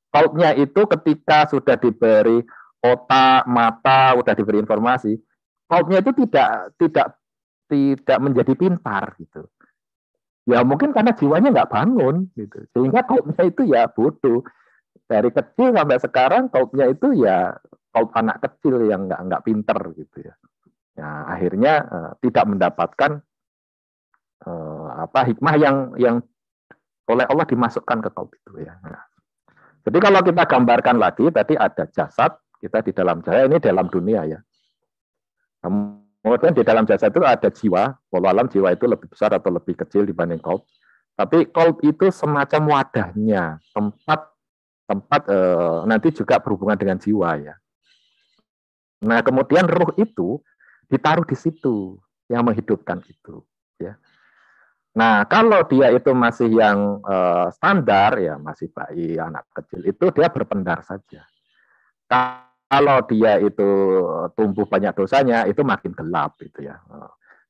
Qalbnya itu ketika sudah diberi otak, mata, sudah diberi informasi, qalbnya itu tidak menjadi pintar gitu. Ya mungkin karena jiwanya nggak bangun gitu, sehingga qalbnya itu ya bodoh. Dari kecil sampai sekarang qalbnya itu ya qalb anak kecil yang nggak pinter gitu ya. Ya akhirnya tidak mendapatkan hikmah yang oleh Allah dimasukkan ke qalb itu ya. Nah, jadi kalau kita gambarkan lagi tadi ada jasad kita di dalam cahaya, ini dalam dunia ya. Kemudian di dalam jasad itu ada jiwa, walau alam jiwa itu lebih besar atau lebih kecil dibanding qalb. Tapi qalb itu semacam wadahnya, tempat nanti juga berhubungan dengan jiwa ya. Nah kemudian ruh itu ditaruh di situ yang menghidupkan itu ya. Nah kalau dia itu masih yang standar ya, masih bayi anak kecil itu dia berpendar saja. Kalau dia itu tumbuh banyak dosanya, itu makin gelap gitu ya.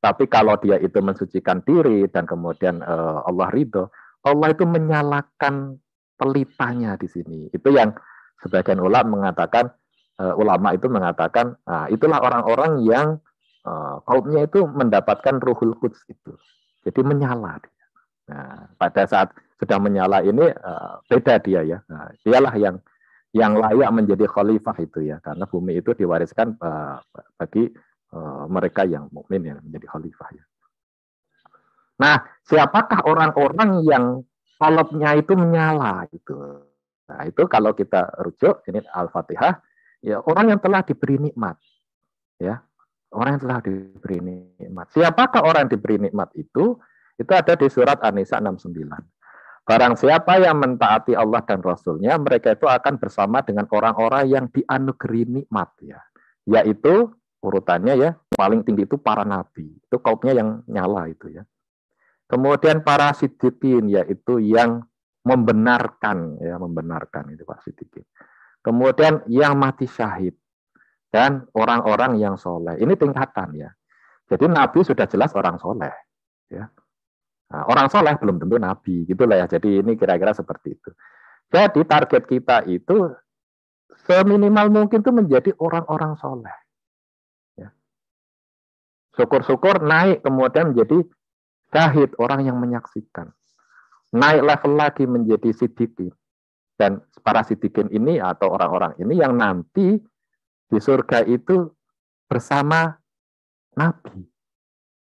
Tapi kalau dia itu mensucikan diri dan kemudian Allah ridho, Allah itu menyalakan pelitanya di sini. Itu yang sebagian ulama mengatakan, nah, itulah orang-orang yang kaumnya itu mendapatkan ruhul quds itu. Jadi menyala. Nah, pada saat sudah menyala ini beda dia ya. Nah, dialah yang layak menjadi khalifah itu ya, karena bumi itu diwariskan bagi mereka yang mukmin yang menjadi khalifah ya. Nah, siapakah orang-orang yang qalbnya itu menyala itu? Nah, itu kalau kita rujuk ini Al-Fatihah ya, orang yang telah diberi nikmat ya. Orang yang telah diberi nikmat. Siapakah orang yang diberi nikmat itu? Itu ada di surat An-Nisa 69. Barang siapa yang mentaati Allah dan Rasul-Nya, mereka itu akan bersama dengan orang-orang yang dianugerahi nikmat ya. Yaitu urutannya ya, paling tinggi itu para nabi. Itu kaumnya yang nyala itu ya. Kemudian para siddiqin, yaitu yang membenarkan itu Pak siddiqin. Kemudian yang mati syahid dan orang-orang yang soleh. Ini tingkatan ya. Jadi nabi sudah jelas orang soleh ya. Nah, orang soleh belum tentu nabi, gitulah ya. Jadi ini kira-kira seperti itu. Jadi target kita itu seminimal mungkin itu menjadi orang-orang soleh. Ya. Syukur-syukur naik kemudian menjadi syahid, orang yang menyaksikan. Naik level lagi menjadi siddiqin. Dan para siddiqin ini atau orang-orang ini yang nanti di surga itu bersama nabi.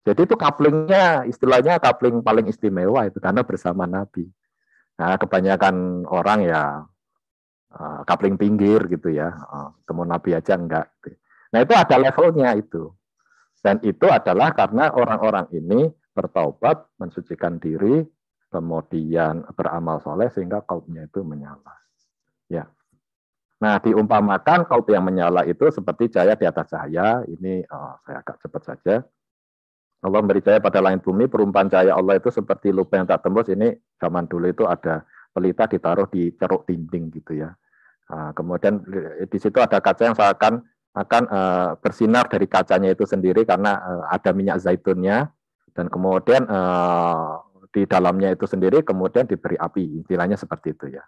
Jadi itu couplingnya, istilahnya coupling paling istimewa itu karena bersama Nabi. Nah, kebanyakan orang ya coupling pinggir gitu ya, temu Nabi aja enggak. Gitu. Nah itu ada levelnya itu. Dan itu adalah karena orang-orang ini bertaubat, mensucikan diri, kemudian beramal soleh sehingga qalbnya itu menyala. Ya. Nah diumpamakan qalb yang menyala itu seperti cahaya di atas cahaya. Ini saya agak cepat saja. Allah memberi cahaya pada langit bumi, perumpamaan cahaya Allah itu seperti lubang yang tak tembus. Ini zaman dulu itu ada pelita ditaruh di ceruk dinding gitu ya. Nah, kemudian di situ ada kaca yang akan bersinar dari kacanya itu sendiri karena ada minyak zaitunnya, dan kemudian di dalamnya itu sendiri kemudian diberi api, istilahnya seperti itu ya.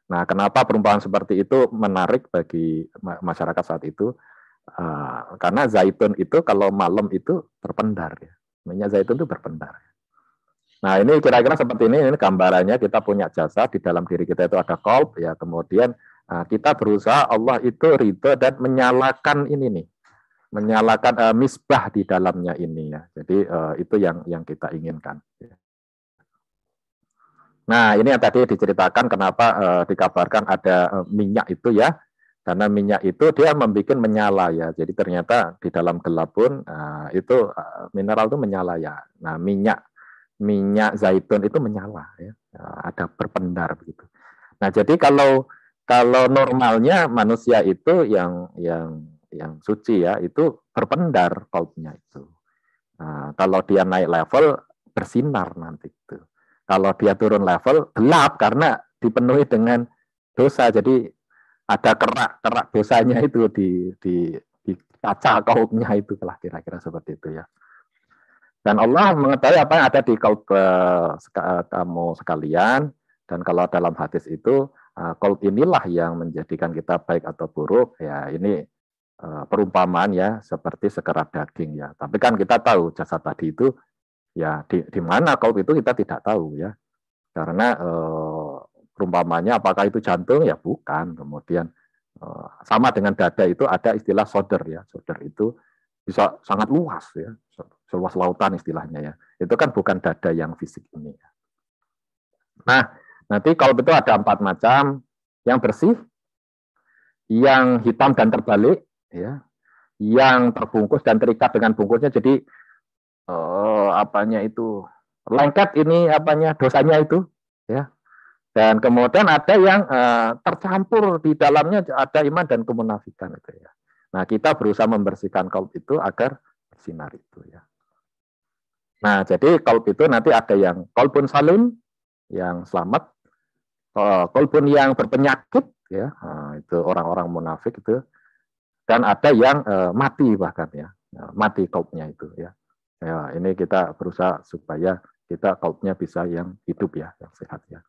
Nah, kenapa perumpamaan seperti itu menarik bagi masyarakat saat itu? Karena zaitun itu kalau malam itu berpendar, ya. Minyak zaitun itu berpendar. Nah, ini kira-kira seperti ini gambarannya. Kita punya jasa, di dalam diri kita itu ada qalb, ya. Kemudian kita berusaha, Allah itu ridho dan menyalakan ini nih, menyalakan misbah di dalamnya ini, ya. Jadi itu yang kita inginkan. Nah, ini yang tadi diceritakan kenapa dikabarkan ada minyak itu, ya. Karena minyak itu dia membuat menyala, ya. Jadi ternyata di dalam gelap pun itu mineral itu menyala, ya. Nah, minyak zaitun itu menyala, ya. Ada berpendar begitu. Nah, jadi kalau normalnya manusia itu yang suci, ya, itu berpendar qalbnya itu. Nah, kalau dia naik level bersinar nanti itu. Kalau dia turun level gelap karena dipenuhi dengan dosa. Jadi ada kerak dosanya itu di kaca qalbnya itu, lah kira-kira seperti itu, ya. Dan Allah mengetahui apa yang ada di qalb kamu sekalian. Dan kalau dalam hadis itu qalb inilah yang menjadikan kita baik atau buruk, ya. Ini perumpamaan, ya, seperti sekerat daging, ya. Tapi kan kita tahu jasad tadi itu, ya, di mana qalb itu kita tidak tahu, ya. Karena perumpamannya apakah itu jantung, ya bukan. Kemudian sama dengan dada itu ada istilah soder, ya. Soder itu bisa sangat luas, ya, seluas lautan istilahnya, ya. Itu kan bukan dada yang fisik ini, ya. Nah, nanti qalb itu ada 4 macam: yang bersih, yang hitam dan terbalik, ya, yang terbungkus dan terikat dengan bungkusnya. Jadi apanya itu lengket ini dosanya itu, ya. Dan kemudian ada yang tercampur di dalamnya, ada iman dan kemunafikan itu, ya. Nah, kita berusaha membersihkan qalb itu agar bersinar itu, ya. Nah, jadi qalb itu nanti ada yang qalbun salim, yang selamat, qalbun yang berpenyakit, ya. Nah, itu orang-orang munafik itu. Dan ada yang mati bahkan, ya. Mati qalbnya itu, ya. Ya, ini kita berusaha supaya kita qalbnya bisa yang hidup, ya, yang sehat, ya.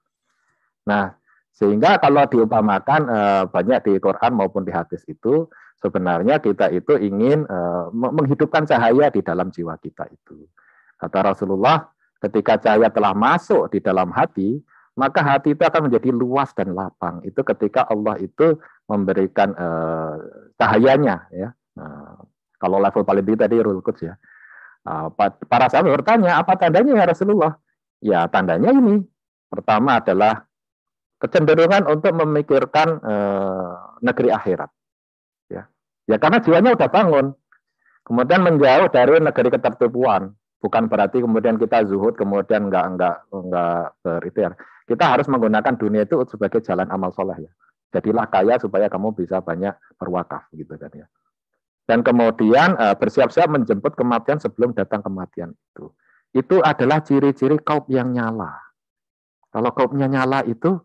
Nah, sehingga kalau diumpamakan banyak di Quran maupun di hadis itu, sebenarnya kita itu ingin menghidupkan cahaya di dalam jiwa kita itu. Kata Rasulullah, ketika cahaya telah masuk di dalam hati, maka hati itu akan menjadi luas dan lapang. Itu ketika Allah itu memberikan cahayanya, ya. Kalau level paling tinggi tadi Ruhul Quds, ya. Para sahabat bertanya, apa tandanya, ya Rasulullah? Ya, tandanya ini. Pertama adalah kecenderungan untuk memikirkan negeri akhirat, ya. Ya, karena jiwanya udah bangun. Kemudian menjauh dari negeri ketertipuan. Bukan berarti kemudian kita zuhud, kemudian enggak berikhtiar. Kita harus menggunakan dunia itu sebagai jalan amal soleh, ya. Jadilah kaya supaya kamu bisa banyak berwakaf, gitu kan, ya. Dan kemudian bersiap-siap menjemput kematian sebelum datang kematian itu. Itu adalah ciri-ciri qalb yang nyala. Kalau qalbnya nyala itu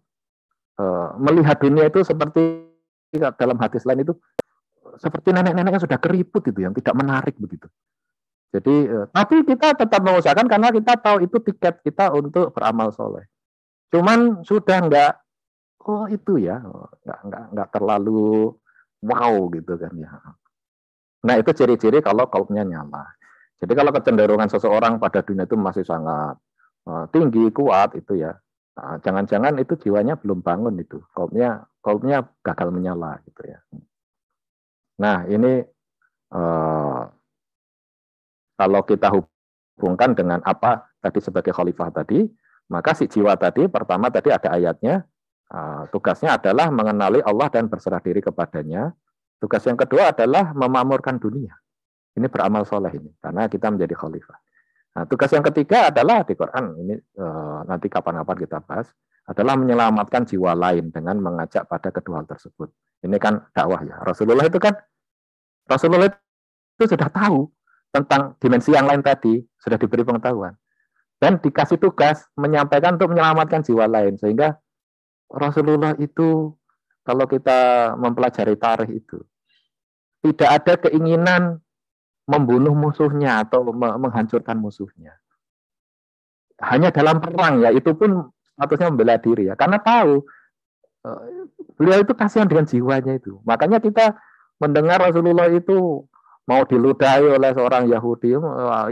melihat dunia itu seperti dalam hadis lain itu seperti nenek-nenek yang sudah keriput itu, yang tidak menarik begitu. Jadi tapi kita tetap mengusahakan karena kita tahu itu tiket kita untuk beramal soleh. Cuman sudah enggak, itu, ya, enggak terlalu wow gitu kan, ya. Nah, itu ciri-ciri kalau qalbnya nyala. Jadi kalau kecenderungan seseorang pada dunia itu masih sangat tinggi, kuat itu, ya. Nah, jangan-jangan itu jiwanya belum bangun itu, qalbnya gagal menyala gitu, ya. Nah, ini kalau kita hubungkan dengan apa tadi sebagai khalifah tadi, maka si jiwa tadi pertama tadi ada ayatnya, tugasnya adalah mengenali Allah dan berserah diri kepadanya. Tugas yang kedua adalah memakmurkan dunia. Ini beramal soleh ini, karena kita menjadi khalifah. Nah, tugas yang ketiga adalah di Quran, ini nanti kapan-kapan kita bahas, adalah menyelamatkan jiwa lain dengan mengajak pada kedua hal tersebut. Ini kan dakwah, ya. Rasulullah itu sudah tahu tentang dimensi yang lain tadi, sudah diberi pengetahuan. Dan dikasih tugas menyampaikan untuk menyelamatkan jiwa lain. Sehingga Rasulullah itu, kalau kita mempelajari tarikh itu, tidak ada keinginan membunuh musuhnya atau menghancurkan musuhnya. Hanya dalam perang, ya, itu pun statusnya membela diri, ya. Karena tahu beliau itu kasihan dengan jiwanya itu. Makanya kita mendengar Rasulullah itu mau diludahi oleh seorang Yahudi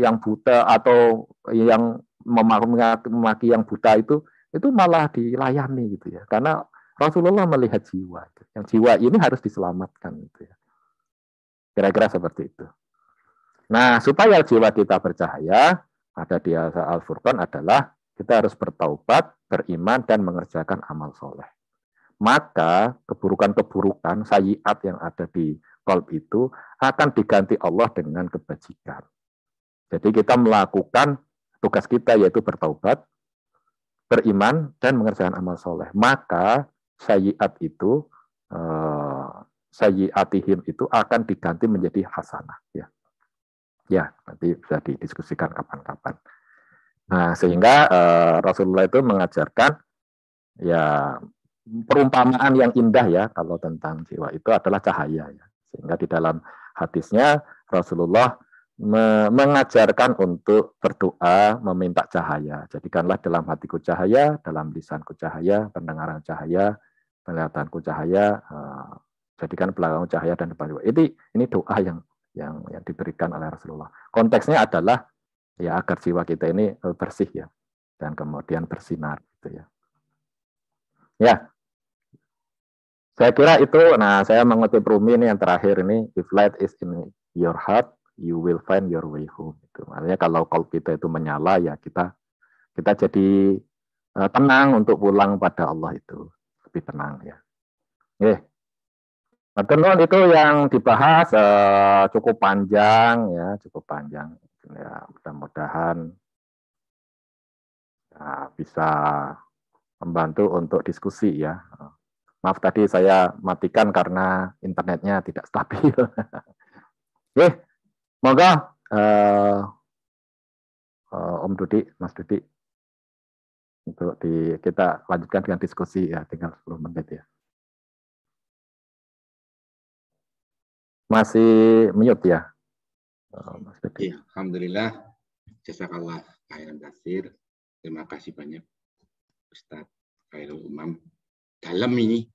yang buta atau yang memaki yang buta itu malah dilayani gitu ya. Karena Rasulullah melihat jiwa. Yang jiwa ini harus diselamatkan gitu ya. Kira-kira seperti itu. Nah, supaya jiwa kita bercahaya, ada di Al-Furqan adalah kita harus bertaubat, beriman, dan mengerjakan amal soleh. Maka keburukan-keburukan, sayyiat yang ada di qalb itu akan diganti Allah dengan kebajikan. Jadi kita melakukan tugas kita yaitu bertaubat, beriman, dan mengerjakan amal soleh. Maka sayyiat itu, sayyiatihim itu akan diganti menjadi hasanah. Ya, nanti bisa didiskusikan kapan-kapan. Nah, sehingga Rasulullah itu mengajarkan ya perumpamaan yang indah ya kalau tentang jiwa itu adalah cahaya ya. Sehingga di dalam hadisnya Rasulullah mengajarkan untuk berdoa meminta cahaya. Jadikanlah dalam hatiku cahaya, dalam lisanku cahaya, pendengaran cahaya, penglihatanku cahaya, jadikan belakangku cahaya dan depan. Ini doa yang diberikan oleh Rasulullah. Konteksnya adalah ya agar jiwa kita ini bersih ya dan kemudian bersinar gitu ya. Ya. Saya kira itu. Nah, saya mengutip Rumi ini yang terakhir ini, if light is in your heart, you will find your way home. Itu artinya kalau qalb kita itu menyala ya kita jadi tenang untuk pulang pada Allah itu lebih tenang ya. Nah, itu yang dibahas cukup panjang ya, ya, mudah-mudahan ya, bisa membantu untuk diskusi ya. Maaf tadi saya matikan karena internetnya tidak stabil. Oke, moga Om Dudi, Mas Dudi, untuk kita lanjutkan dengan diskusi ya, tinggal 10 menit ya. Masih mute ya, Mas Dudi. Ya, alhamdulillah, jazakallah khairan katsir. Terima kasih banyak Ustaz Khairul Umam. Dalam ini,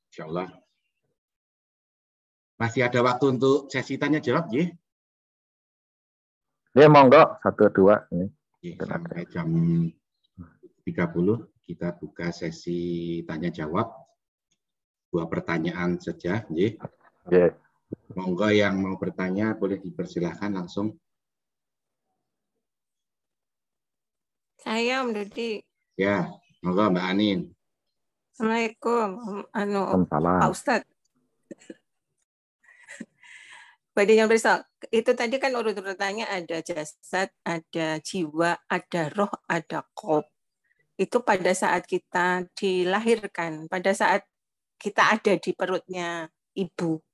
insya Allah. Masih ada waktu untuk sesi tanya jawab, ya? Ya, monggo 1, 2 ini. Ya, sampai jam 30 kita buka sesi tanya jawab. 2 pertanyaan saja, ya. Ya. Monggo yang mau bertanya boleh dipersilahkan langsung. Saya Om Dudi. Ya, monggo Mbak Anin. Assalamualaikum, Pak Ustadz. Pada yang besok, itu tadi kan urut-urutannya ada jasad, ada jiwa, ada roh, ada qalb. Itu pada saat kita dilahirkan, pada saat kita ada di perutnya ibu.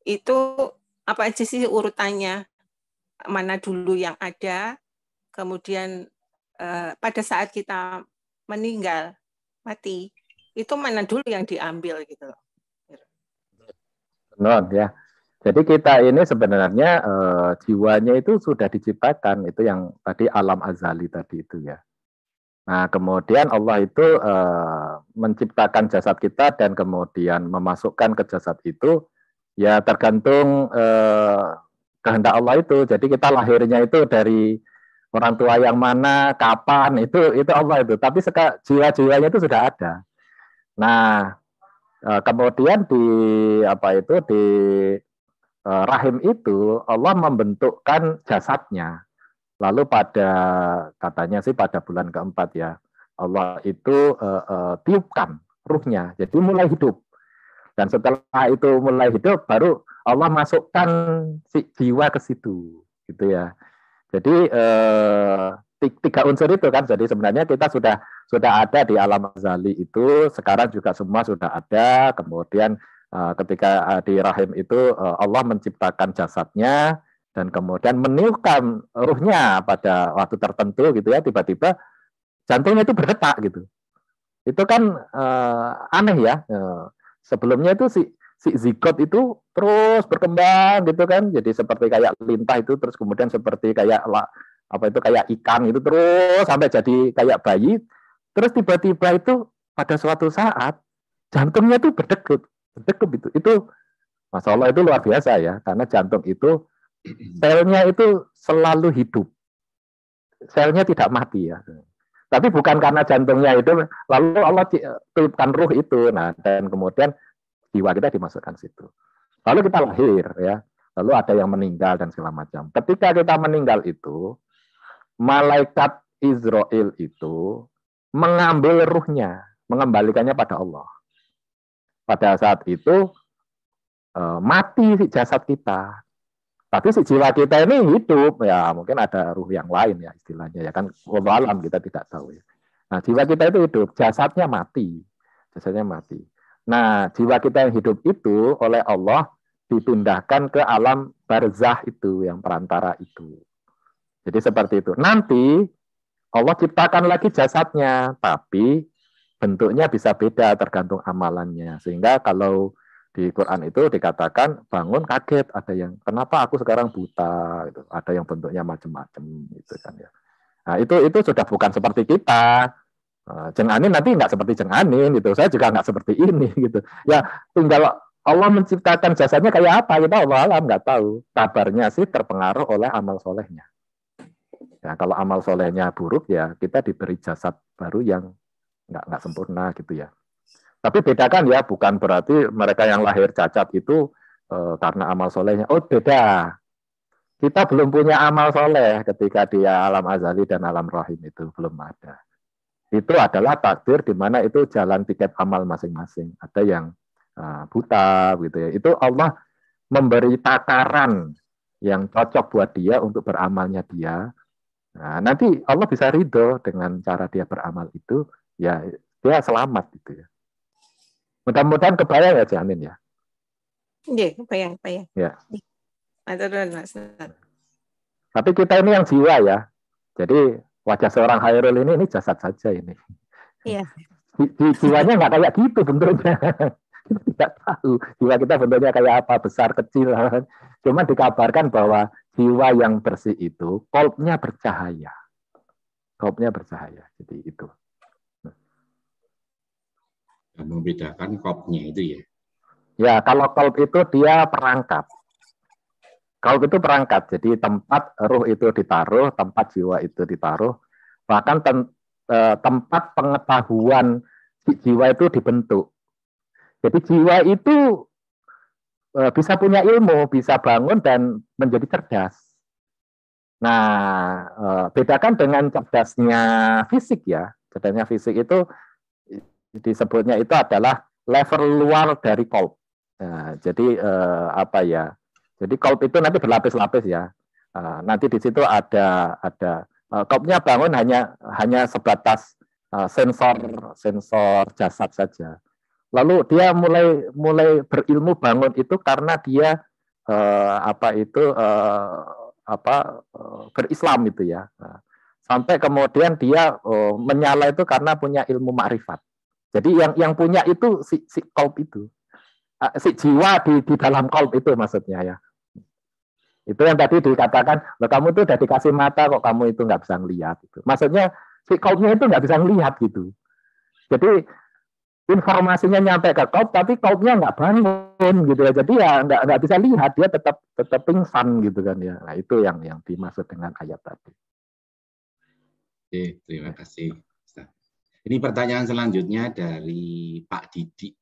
Itu apa aja sih urutannya? Mana dulu yang ada, kemudian pada saat kita meninggal, mati, itu mana dulu yang diambil gitu loh. Benar ya. Jadi kita ini sebenarnya jiwanya itu sudah diciptakan, itu yang tadi alam azali tadi itu ya. Nah, kemudian Allah itu menciptakan jasad kita dan kemudian memasukkan ke jasad itu ya tergantung kehendak Allah itu. Jadi kita lahirnya itu dari orang tua yang mana, kapan, itu Allah itu. Tapi jiwa-jiwanya itu sudah ada. Nah, kemudian di rahim itu Allah membentukkan jasadnya. Lalu katanya sih pada bulan keempat ya, Allah itu tiupkan ruhnya, jadi mulai hidup. Dan setelah itu mulai hidup, baru Allah masukkan si jiwa ke situ, gitu ya. Jadi 3 unsur itu kan, jadi sebenarnya kita sudah ada di alam azali itu, sekarang juga semua sudah ada. Kemudian ketika di rahim itu Allah menciptakan jasadnya dan kemudian meniupkan ruhnya pada waktu tertentu gitu ya, tiba-tiba jantungnya itu berdetak gitu. Itu kan aneh ya. Sebelumnya itu si zigot itu terus berkembang gitu kan, jadi seperti kayak lintah itu, terus kemudian seperti kayak kayak ikan itu terus sampai jadi kayak bayi, terus tiba-tiba itu pada suatu saat jantungnya itu berdegup itu. Itu Masya Allah itu luar biasa ya, karena jantung itu selnya itu selalu hidup, selnya tidak mati ya. Tapi bukan karena jantungnya itu, lalu Allah tiupkan ruh itu, nah dan kemudian jiwa kita dimasukkan situ. Lalu kita lahir ya, lalu ada yang meninggal dan segala macam. Ketika kita meninggal itu, malaikat Israel itu mengambil ruhnya, mengembalikannya pada Allah. Pada saat itu mati si jasad kita, tapi si jiwa kita ini hidup ya, mungkin ada ruh yang lain ya istilahnya ya kan, wallahu alam kita tidak tahu ya. Nah jiwa kita itu hidup, jasadnya mati. Nah jiwa kita yang hidup itu oleh Allah dipindahkan ke alam barzah itu, yang perantara itu. Jadi seperti itu. Nanti Allah ciptakan lagi jasadnya, tapi bentuknya bisa beda tergantung amalannya. Sehingga kalau di Quran itu dikatakan bangun kaget, ada yang kenapa aku sekarang buta, gitu. Ada yang bentuknya macam-macam gitu kan ya. Nah itu sudah bukan seperti kita. Jeng Anin nanti nggak seperti Jeng Anin gitu. Saya juga nggak seperti ini gitu. Ya tinggal Allah menciptakan jasadnya kayak apa kita Allah alam nggak tahu. Kabarnya sih terpengaruh oleh amal solehnya. Ya kalau amal solehnya buruk ya kita diberi jasad baru yang nggak sempurna gitu ya. Tapi bedakan ya, bukan berarti mereka yang lahir cacat itu karena amal solehnya. Oh beda. Kita belum punya amal soleh ketika dia alam azali dan alam rahim itu belum ada. Itu adalah takdir di mana itu jalan tiket amal masing-masing. Ada yang buta gitu ya. Itu Allah memberi takaran yang cocok buat dia untuk beramalnya dia. Nah, nanti Allah bisa ridho dengan cara dia beramal itu, ya dia selamat gitu ya. Mudah-mudahan kebayang ya Jamin ya. Iya, kebayang. Ya. Mas. Tapi kita ini yang jiwa ya. Jadi wajah seorang Khairul ini jasad saja ini. Iya. Jiwanya nggak kayak gitu bentuknya. Kita tidak tahu jiwa kita bentuknya kayak apa, besar kecil. Cuma dikabarkan bahwa jiwa yang bersih itu kolbnya bercahaya. Jadi itu. Membedakan kopnya itu ya. Ya, kalau kolb itu dia perangkat. Kolb itu perangkat, jadi tempat ruh itu ditaruh, tempat jiwa itu ditaruh, bahkan tempat pengetahuan jiwa itu dibentuk. Jadi jiwa itu bisa punya ilmu, bisa bangun dan menjadi cerdas. Nah, bedakan dengan cerdasnya fisik ya. Cerdasnya fisik itu disebutnya itu adalah level luar dari kolb. Nah, jadi apa ya? Jadi kolb itu nanti berlapis-lapis ya. Nanti di situ ada kolbnya bangun hanya sebatas sensor jasad saja. Lalu dia mulai berilmu bangun itu karena dia berislam itu ya. Sampai kemudian dia menyala itu karena punya ilmu makrifat. Jadi yang punya itu si kolb itu, si jiwa di dalam kolb itu maksudnya ya. Itu yang tadi dikatakan, loh kamu tuh udah dikasih mata kok kamu itu nggak bisa ngelihat. Gitu. Maksudnya si kolbnya itu nggak bisa ngelihat gitu. Jadi informasinya nyampe ke kolb, tapi kolbnya nggak bangun gitu ya. Jadi ya nggak bisa lihat, dia tetap pingsan gitu kan ya. Nah itu yang dimaksud dengan ayat tadi. Oke, terima kasih. Ini pertanyaan selanjutnya dari Pak Didi.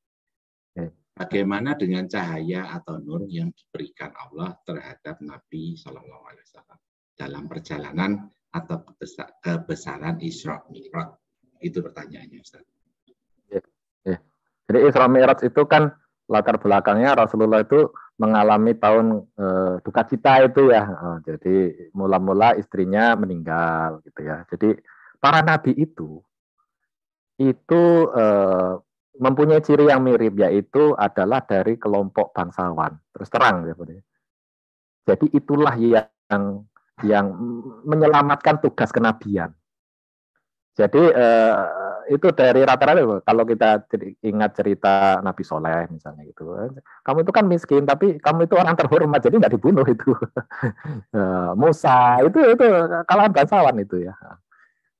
Bagaimana dengan cahaya atau nur yang diberikan Allah terhadap Nabi Shallallahu Alaihi Wasallam dalam perjalanan atau kebesaran Isra Mi'raj? Itu pertanyaannya, Ustaz. Jadi Isra Mi'raj itu kan latar belakangnya Rasulullah itu mengalami tahun duka cita itu ya. Jadi mula-mula istrinya meninggal gitu ya. Jadi para nabi itu mempunyai ciri yang mirip, yaitu adalah dari kelompok bangsawan. Terus terang ya. Jadi itulah yang menyelamatkan tugas kenabian. Jadi itu dari rata-rata kalau kita ingat cerita Nabi Soleh misalnya gitu, kamu itu kan miskin tapi kamu itu orang terhormat jadi nggak dibunuh itu. Musa itu kalangan bangsawan itu ya.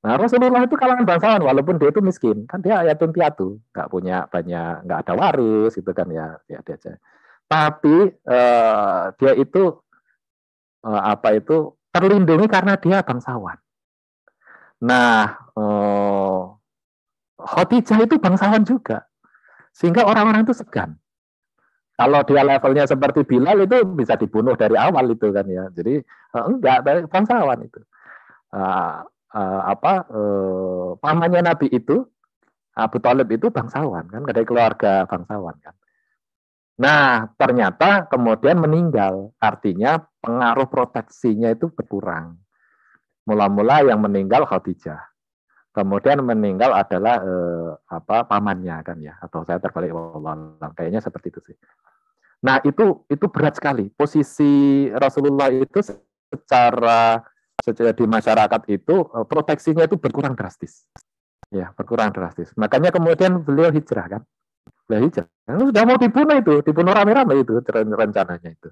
Nah, Rasulullah itu kalangan bangsawan, walaupun dia itu miskin, kan dia yatim piatu, nggak punya banyak, nggak ada waris, itu kan ya, dia aja. Tapi dia itu terlindungi karena dia bangsawan. Nah, Khadijah itu bangsawan juga, sehingga orang-orang itu segan. Kalau dia levelnya seperti Bilal itu bisa dibunuh dari awal itu kan ya. Jadi enggak, bangsawan itu. Pamannya Nabi itu Abu Thalib itu bangsawan kan, dari keluarga bangsawan kan. Nah, ternyata kemudian meninggal, artinya pengaruh proteksinya itu berkurang. Mula-mula yang meninggal Khadijah, kemudian meninggal adalah pamannya kan ya, atau saya terbalik, kayaknya seperti itu sih. Nah, itu berat sekali. Posisi Rasulullah itu secara di masyarakat itu proteksinya itu berkurang drastis. Ya, berkurang drastis. Makanya kemudian beliau hijrah kan. Beliau hijrah. Sudah mau dibunuh rame-rame itu rencananya itu.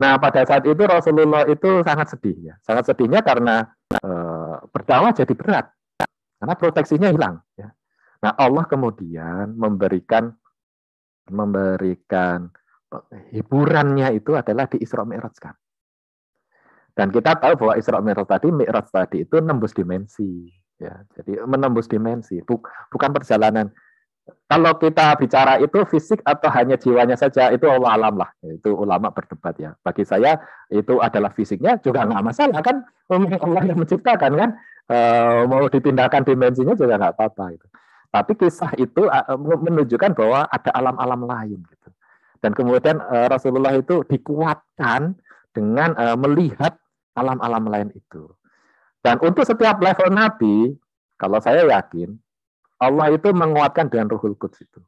Nah, pada saat itu Rasulullah itu sangat sedih ya. Sangat sedihnya karena berdakwah jadi berat. Karena proteksinya hilang ya. Nah, Allah kemudian memberikan hiburannya itu adalah di Isra Mi'raj kan. Dan kita tahu bahwa Isra Mi'raj tadi itu menembus dimensi ya. Jadi menembus dimensi, bukan perjalanan. Kalau kita bicara itu fisik atau hanya jiwanya saja, itu Allah alam lah. Itu ulama berdebat ya. Bagi saya itu adalah fisiknya juga nggak masalah kan. Allah yang menciptakan kan. Mau dipindahkan dimensinya juga nggak apa-apa. Gitu. Tapi kisah itu menunjukkan bahwa ada alam-alam lain. Gitu. Dan kemudian Rasulullah itu dikuatkan dengan melihat alam-alam lain itu. Dan untuk setiap level Nabi, kalau saya yakin, Allah itu menguatkan dengan Ruhul Quds itu.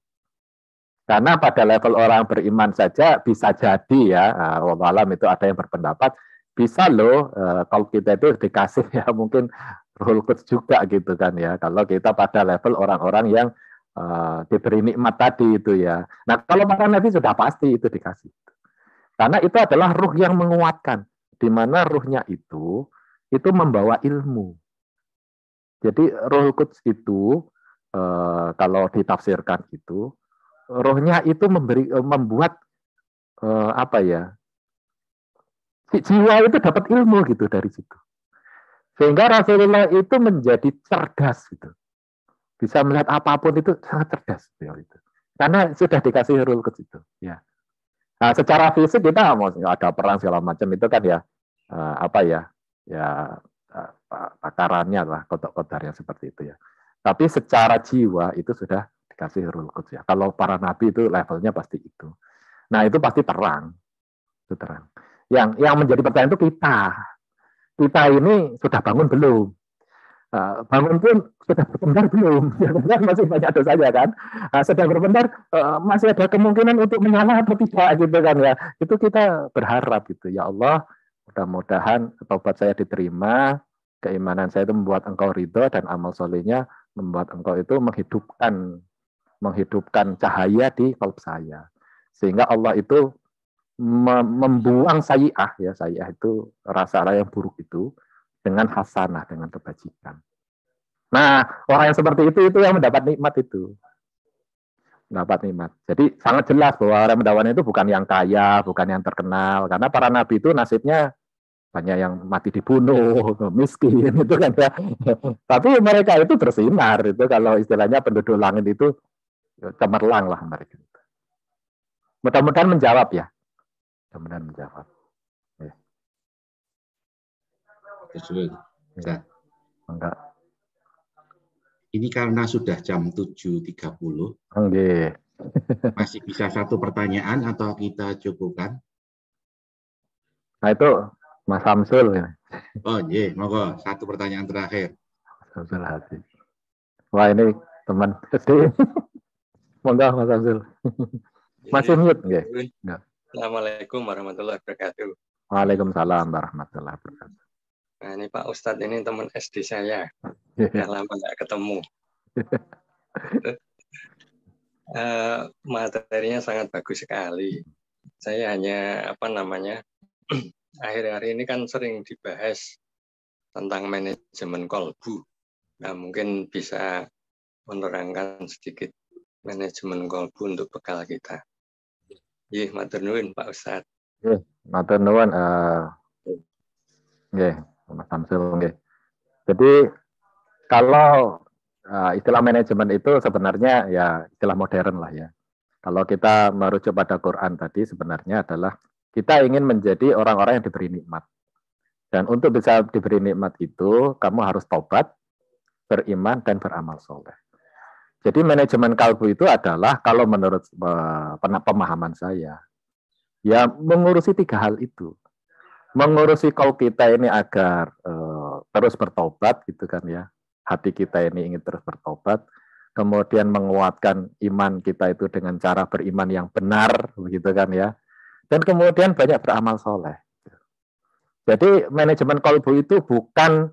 Karena pada level orang beriman saja bisa jadi ya, wallahualam itu ada yang berpendapat, bisa loh kalau kita itu dikasih ya mungkin Ruhul Quds juga gitu kan ya. Kalau kita pada level orang-orang yang diberi nikmat tadi itu ya. Nah kalau para Nabi sudah pasti itu dikasih. Karena itu adalah ruh yang menguatkan. Di mana ruhnya itu membawa ilmu. Jadi Ruhul Quds itu kalau ditafsirkan itu rohnya itu membuat jiwa itu dapat ilmu gitu dari situ, sehingga Rasulullah itu menjadi cerdas gitu, bisa melihat apapun itu sangat cerdas itu, karena sudah dikasih Ruhul Quds itu ya. Nah secara fisik kita mau ada perang segala macam itu kan ya takarannya lah kotak-kotaknya seperti itu ya. Tapi secara jiwa itu sudah dikasih Ruhul Quds ya. Kalau para nabi itu levelnya pasti itu. Nah itu pasti terang, itu terang. Yang menjadi pertanyaan itu kita ini sudah bangun belum? Bangun pun sudah berbentar belum? Ya kan masih banyak dosanya kan. Sedang berbentar masih ada kemungkinan untuk menyala atau tidak gitu kan ya. Itu kita berharap gitu ya Allah. Mudah-mudahan taubat saya diterima, keimanan saya itu membuat engkau ridho dan amal solehnya membuat engkau itu menghidupkan cahaya di qalb saya, sehingga Allah itu membuang sayyi'ah ya, sayyi'ah itu rasa yang buruk itu dengan hasanah, dengan kebajikan. Nah orang yang seperti itu yang mendapat nikmat itu, mendapat nikmat. Jadi sangat jelas bahwa orang yang mendapat itu bukan yang kaya, bukan yang terkenal, karena para nabi itu nasibnya banyak yang mati dibunuh, miskin itu kan ya. Tapi mereka itu bersinar itu, kalau istilahnya penduduk langit itu cemerlang lah mereka. Mudah-mudahan menjawab ya. Mudah-mudahan menjawab. Ya. Ya. Enggak. Ini karena sudah jam 7.30. Enggak. Masih bisa satu pertanyaan atau kita cukupkan? Nah itu Mas Samsul ya. Oh iya, monggo satu pertanyaan terakhir. Samsul Hati. Wah ini teman SD. Monggo Mas Samsul. Masih mute nggih? Enggak. Assalamualaikum warahmatullahi wabarakatuh. Waalaikumsalam warahmatullahi wabarakatuh. Nah ini Pak Ustadz, ini teman SD saya. Sudah lama nggak ketemu. Materinya sangat bagus sekali. Saya hanya akhir-akhir ini kan sering dibahas tentang manajemen kolbu. Nah, mungkin bisa menerangkan sedikit manajemen kolbu untuk bekal kita. Iya, matur nuwun Pak Ustadz. Nggih, matur nuwun nggih, Mas Samsul nggih. Jadi kalau istilah manajemen itu sebenarnya ya istilah modern lah ya. Kalau kita merujuk pada Quran tadi sebenarnya adalah kita ingin menjadi orang-orang yang diberi nikmat. Dan untuk bisa diberi nikmat itu, kamu harus tobat, beriman, dan beramal soleh. Jadi manajemen kalbu itu adalah kalau menurut pemahaman saya, ya mengurusi 3 hal itu. Mengurusi kalbu kita ini agar terus bertobat gitu kan ya. Hati kita ini ingin terus bertobat. Kemudian menguatkan iman kita itu dengan cara beriman yang benar begitu kan ya. Dan kemudian banyak beramal soleh. Jadi manajemen kalbu itu bukan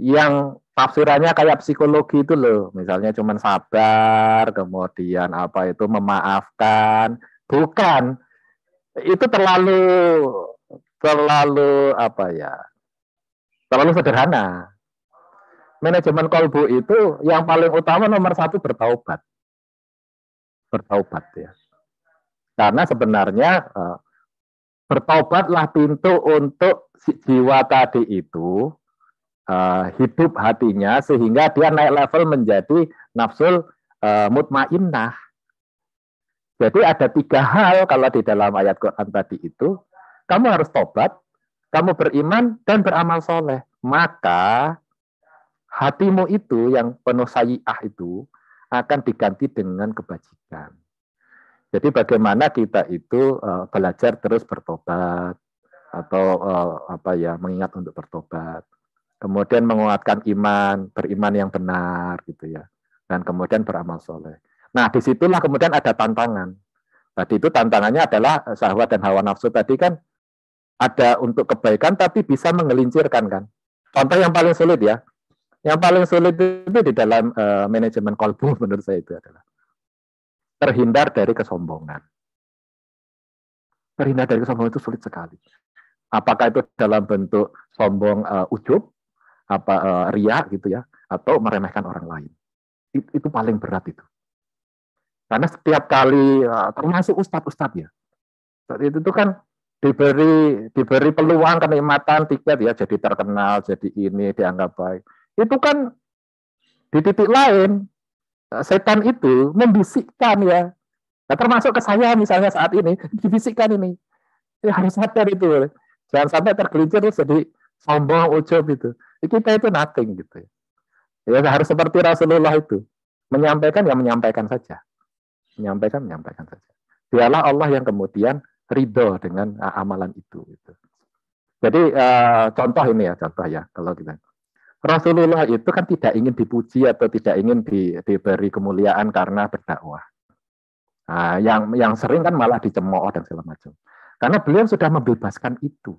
yang tafsirannya kayak psikologi itu loh. Misalnya cuma sabar, kemudian apa itu memaafkan. Bukan. Itu terlalu apa ya? Terlalu sederhana. Manajemen kalbu itu yang paling utama nomor 1 bertaubat. Bertaubat ya. Karena sebenarnya bertaubatlah pintu untuk jiwa tadi itu hidup hatinya sehingga dia naik level menjadi nafsul mutmainnah. Jadi ada 3 hal kalau di dalam ayat Quran tadi itu, kamu harus tobat, kamu beriman dan beramal soleh. Maka hatimu itu yang penuh sayyi'ah itu akan diganti dengan kebajikan. Jadi bagaimana kita itu belajar terus bertobat atau apa ya mengingat untuk bertobat. Kemudian menguatkan iman, beriman yang benar gitu ya. Dan kemudian beramal soleh. Nah, disitulah kemudian ada tantangan. Tadi itu tantangannya adalah syahwat dan hawa nafsu tadi kan ada untuk kebaikan tapi bisa menggelincirkan kan. Contoh yang paling sulit ya. Yang paling sulit itu di dalam manajemen kalbu menurut saya itu adalah terhindar dari kesombongan. Terhindar dari kesombongan itu sulit sekali. Apakah itu dalam bentuk sombong ujub, riya gitu ya, atau meremehkan orang lain. Itu paling berat itu. Karena setiap kali, termasuk ustadz-ustadz ya, itu kan diberi peluang kenikmatan tiket ya, jadi terkenal, jadi ini dianggap baik. Itu kan di titik lain setan itu membisikkan ya. Nah, termasuk ke saya misalnya saat ini dibisikkan ini, ya harus sadar itu, jangan sampai tergelincir terus jadi sombong ujub itu. Kita itu nothing gitu. Ya harus seperti Rasulullah itu menyampaikan ya menyampaikan saja. Menyampaikan saja. Dialah Allah yang kemudian ridho dengan amalan itu. Gitu. Jadi contoh ini ya, kalau kita Rasulullah itu kan tidak ingin dipuji atau tidak ingin diberi kemuliaan karena berdakwah. Nah, yang sering kan malah dicemooh dan segala macam. Karena beliau sudah membebaskan itu.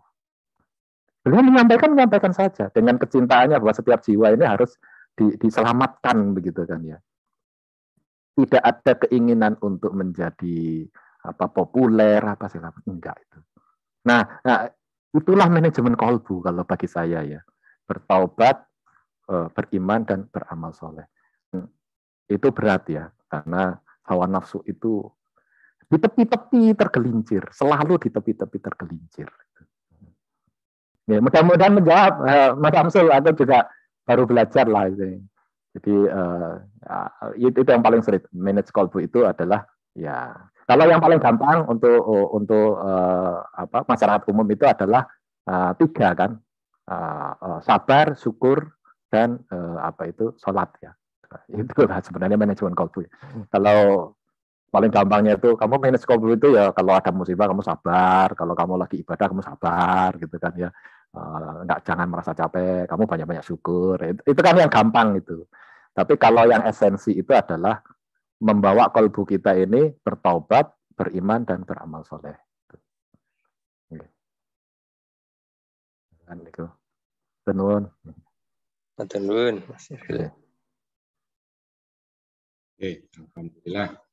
Beliau menyampaikan saja dengan kecintaannya bahwa setiap jiwa ini harus diselamatkan begitu kan ya. Tidak ada keinginan untuk menjadi populer segala macam, enggak itu. Nah, itulah manajemen kalbu kalau bagi saya ya. Bertaubat, beriman dan beramal soleh. Itu berat ya, karena hawa nafsu itu di tepi-tepi tergelincir, selalu di tepi-tepi tergelincir. Ya, mudah-mudahan menjawab Mas Samsul, atau juga baru belajar lah itu. Jadi itu yang paling sulit. Manage kalbu itu adalah ya. Kalau yang paling gampang untuk masyarakat umum itu adalah 3 kan, sabar, syukur dan sholat ya. Itu sebenarnya manajemen kalbu. Kalau paling gampangnya itu kamu manage kalbu itu ya kalau ada musibah kamu sabar, kalau kamu lagi ibadah kamu sabar gitu kan ya. Jangan merasa capek, kamu banyak-banyak syukur. Itu kan yang gampang itu. Tapi kalau yang esensi itu adalah membawa kalbu kita ini bertaubat, beriman dan beramal soleh. Assalamualaikum. Tenun. Alhamdulillah.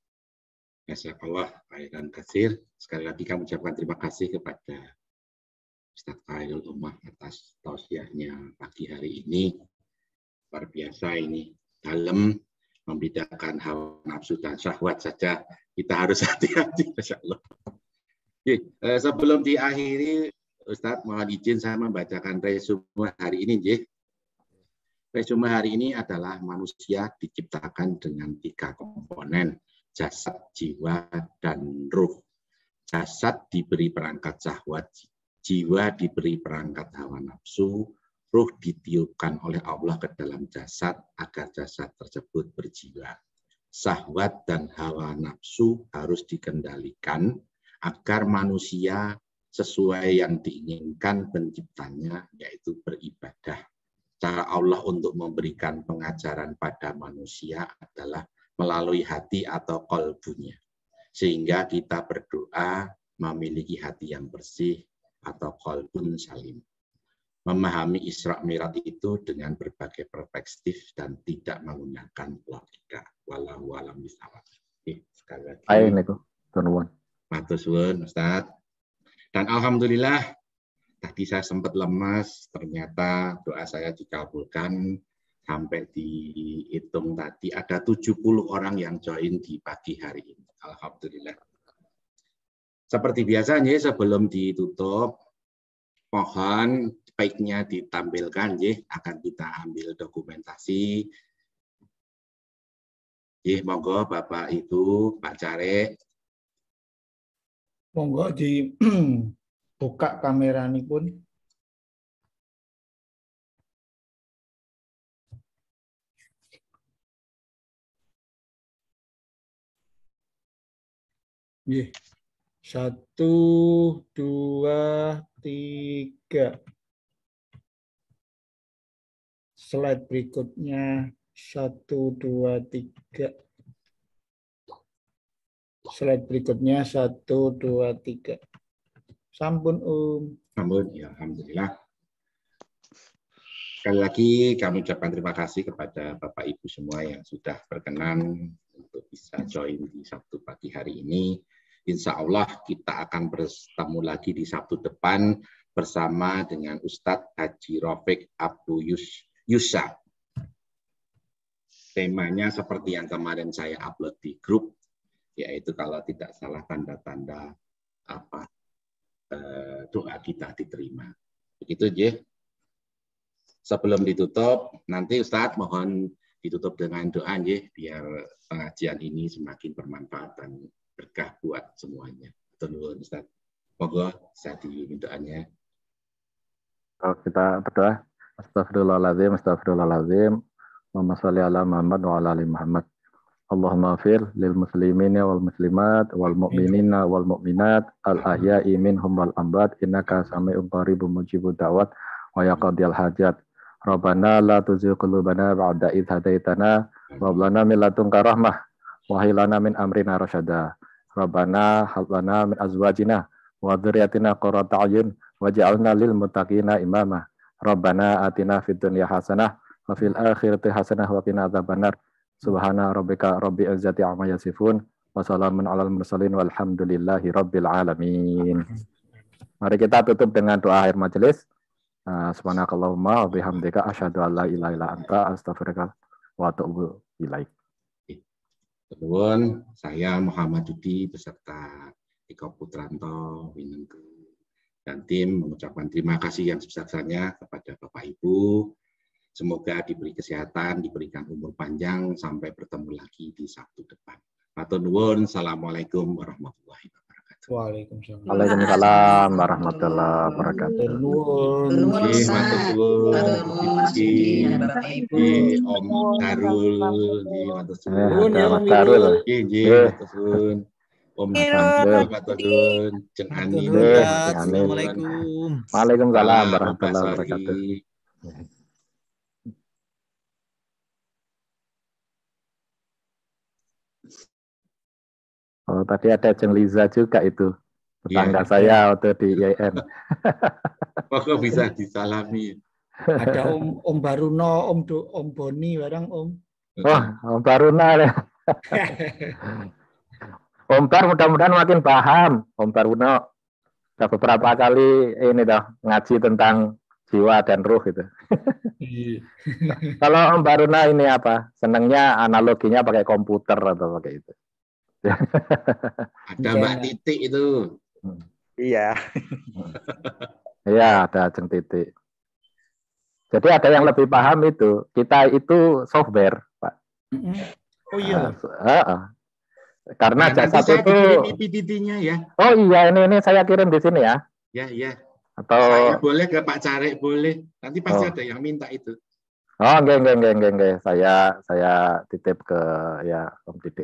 Jazakallah khairan katsir. Sekali lagi kami ucapkan terima kasih kepada Ustaz Khairul Ummah atas tausiahnya pagi hari ini. luar biasa ini, dalam membedakan hawa nafsu dan syahwat saja kita harus hati-hati, Masya Allah. Oke, sebelum diakhiri, Ustadz mohon izin saya membacakan resume hari ini. Resume hari ini adalah manusia diciptakan dengan 3 komponen, jasad, jiwa, dan ruh. Jasad diberi perangkat syahwat, jiwa diberi perangkat hawa nafsu, ruh ditiupkan oleh Allah ke dalam jasad agar jasad tersebut berjiwa. Syahwat dan hawa nafsu harus dikendalikan agar manusia sesuai yang diinginkan penciptanya, yaitu beribadah. Cara Allah untuk memberikan pengajaran pada manusia adalah melalui hati atau qalbunya. Sehingga kita berdoa memiliki hati yang bersih atau qalbun salim. Memahami Isra Mi'raj itu dengan berbagai perspektif dan tidak menggunakan logika. Wallahu a'lam bishawab. Sekali lagi. Ayo niku, tuan. Matur suwun, Ustaz. Dan alhamdulillah tadi saya sempat lemas, ternyata doa saya dikabulkan. Sampai dihitung tadi ada 70 orang yang join di pagi hari ini. Alhamdulillah. Seperti biasanya sebelum ditutup, mohon baiknya ditampilkan, akan kita ambil dokumentasi. Monggo Bapak Ibu, Pak Care. Monggo dibuka kameranipun. Nggih. 1, 2, 3. Slide berikutnya 1, 2, 3. Slide berikutnya 1, 2, 3. Sampun Sampun, ya alhamdulillah. Sekali lagi kami ucapkan terima kasih kepada Bapak Ibu semua yang sudah berkenan untuk bisa join di Sabtu pagi hari ini. Insya Allah kita akan bertemu lagi di Sabtu depan bersama dengan Ustadz Haji Rafiq Abdul Yusa. Temanya seperti yang kemarin saya upload di grup, yaitu kalau tidak salah tanda-tanda doa kita diterima. Begitu aja. Sebelum ditutup, nanti Ustadz mohon ditutup dengan doa aja, biar pengajian ini semakin bermanfaat dan berkah buat semuanya. Tunggu Ustaz. Moga saya diminta doanya. Kita berdoa. Astagfirullahaladzim, astagfirullahaladzim. Allahumma sholli ala Muhammad wa ala ali Muhammad. Allahumma fir lil muslimina wal muslimat wal mu'minina wal mu'minat al ahya'i minhum wal amwat innaka sami'un qaribun mujibud da'wat wa yaqdiyal hajat. Rabbana la tuzigh qulubana ba'da idh hadaitana wa hab lana min ladunka rahmah wa hab lana min amrina rasyada. Rabbana hab lana min azwajina wa dzurriyyatina qurrata a'yun waj'alna lil muttaqina imama. Rabbana atina fid dunya hasanah wa fil akhirati hasanah wa qina adzabannar. Subhana rabbika rabbil izzati amma yasifun wa salamun alal mursalin walhamdulillahi rabbil alamin. Mari kita tutup dengan doa akhir majelis. Subhanakallahumma wa bihamdika asyhadu an la ilaha illa anta astaghfiruka wa atubu ilaik. Nuwun, saya Muhammad Dudi beserta Iko Putranto, Winengku, dan tim mengucapkan terima kasih yang sebesar-besarnya kepada Bapak Ibu. Semoga diberi kesehatan, diberikan umur panjang, sampai bertemu lagi di Sabtu depan. Matur nuwun, assalamualaikum warahmatullahi wabarakatuh. Waalaikumsalam. Waalaikumsalam warahmatullahi wabarakatuh. Nuwun. Matur nuwun. Om Darul, matur nuwun. Ada Mas Darul. Matur nuwun. Om Darul, matur nuwun. Jeng Ani. Assalamualaikum. Waalaikumsalam warahmatullahi wabarakatuh. Oh, tadi ada Jeng Liza juga itu. Tetangga saya waktu di IAIN. Kok bisa disalami? Ada Om Baruno, Om Boni, barang Om. Oh, Om Baruna ya. Om Bar mudah-mudahan makin paham. Om Baruno. Sudah beberapa kali ini dah ngaji tentang jiwa dan ruh itu. Iya. Kalau Om Baruna ini apa? Senangnya analoginya pakai komputer atau pakai itu? Ada Mbak Titik itu. Iya. Iya, ada Ajeng Titik. Jadi ada yang lebih paham itu. Kita itu software, Pak. Oh iya. Karena Nah, jasad nanti saya itu. dikirim PPT-nya ya. Oh iya, ini saya kirim di sini ya. Ya, ya. Atau Saya boleh ke Pak Carek, boleh. Nanti pasti Oh. ada yang minta itu. Oh, enggak. Saya titip ke ya Om Didik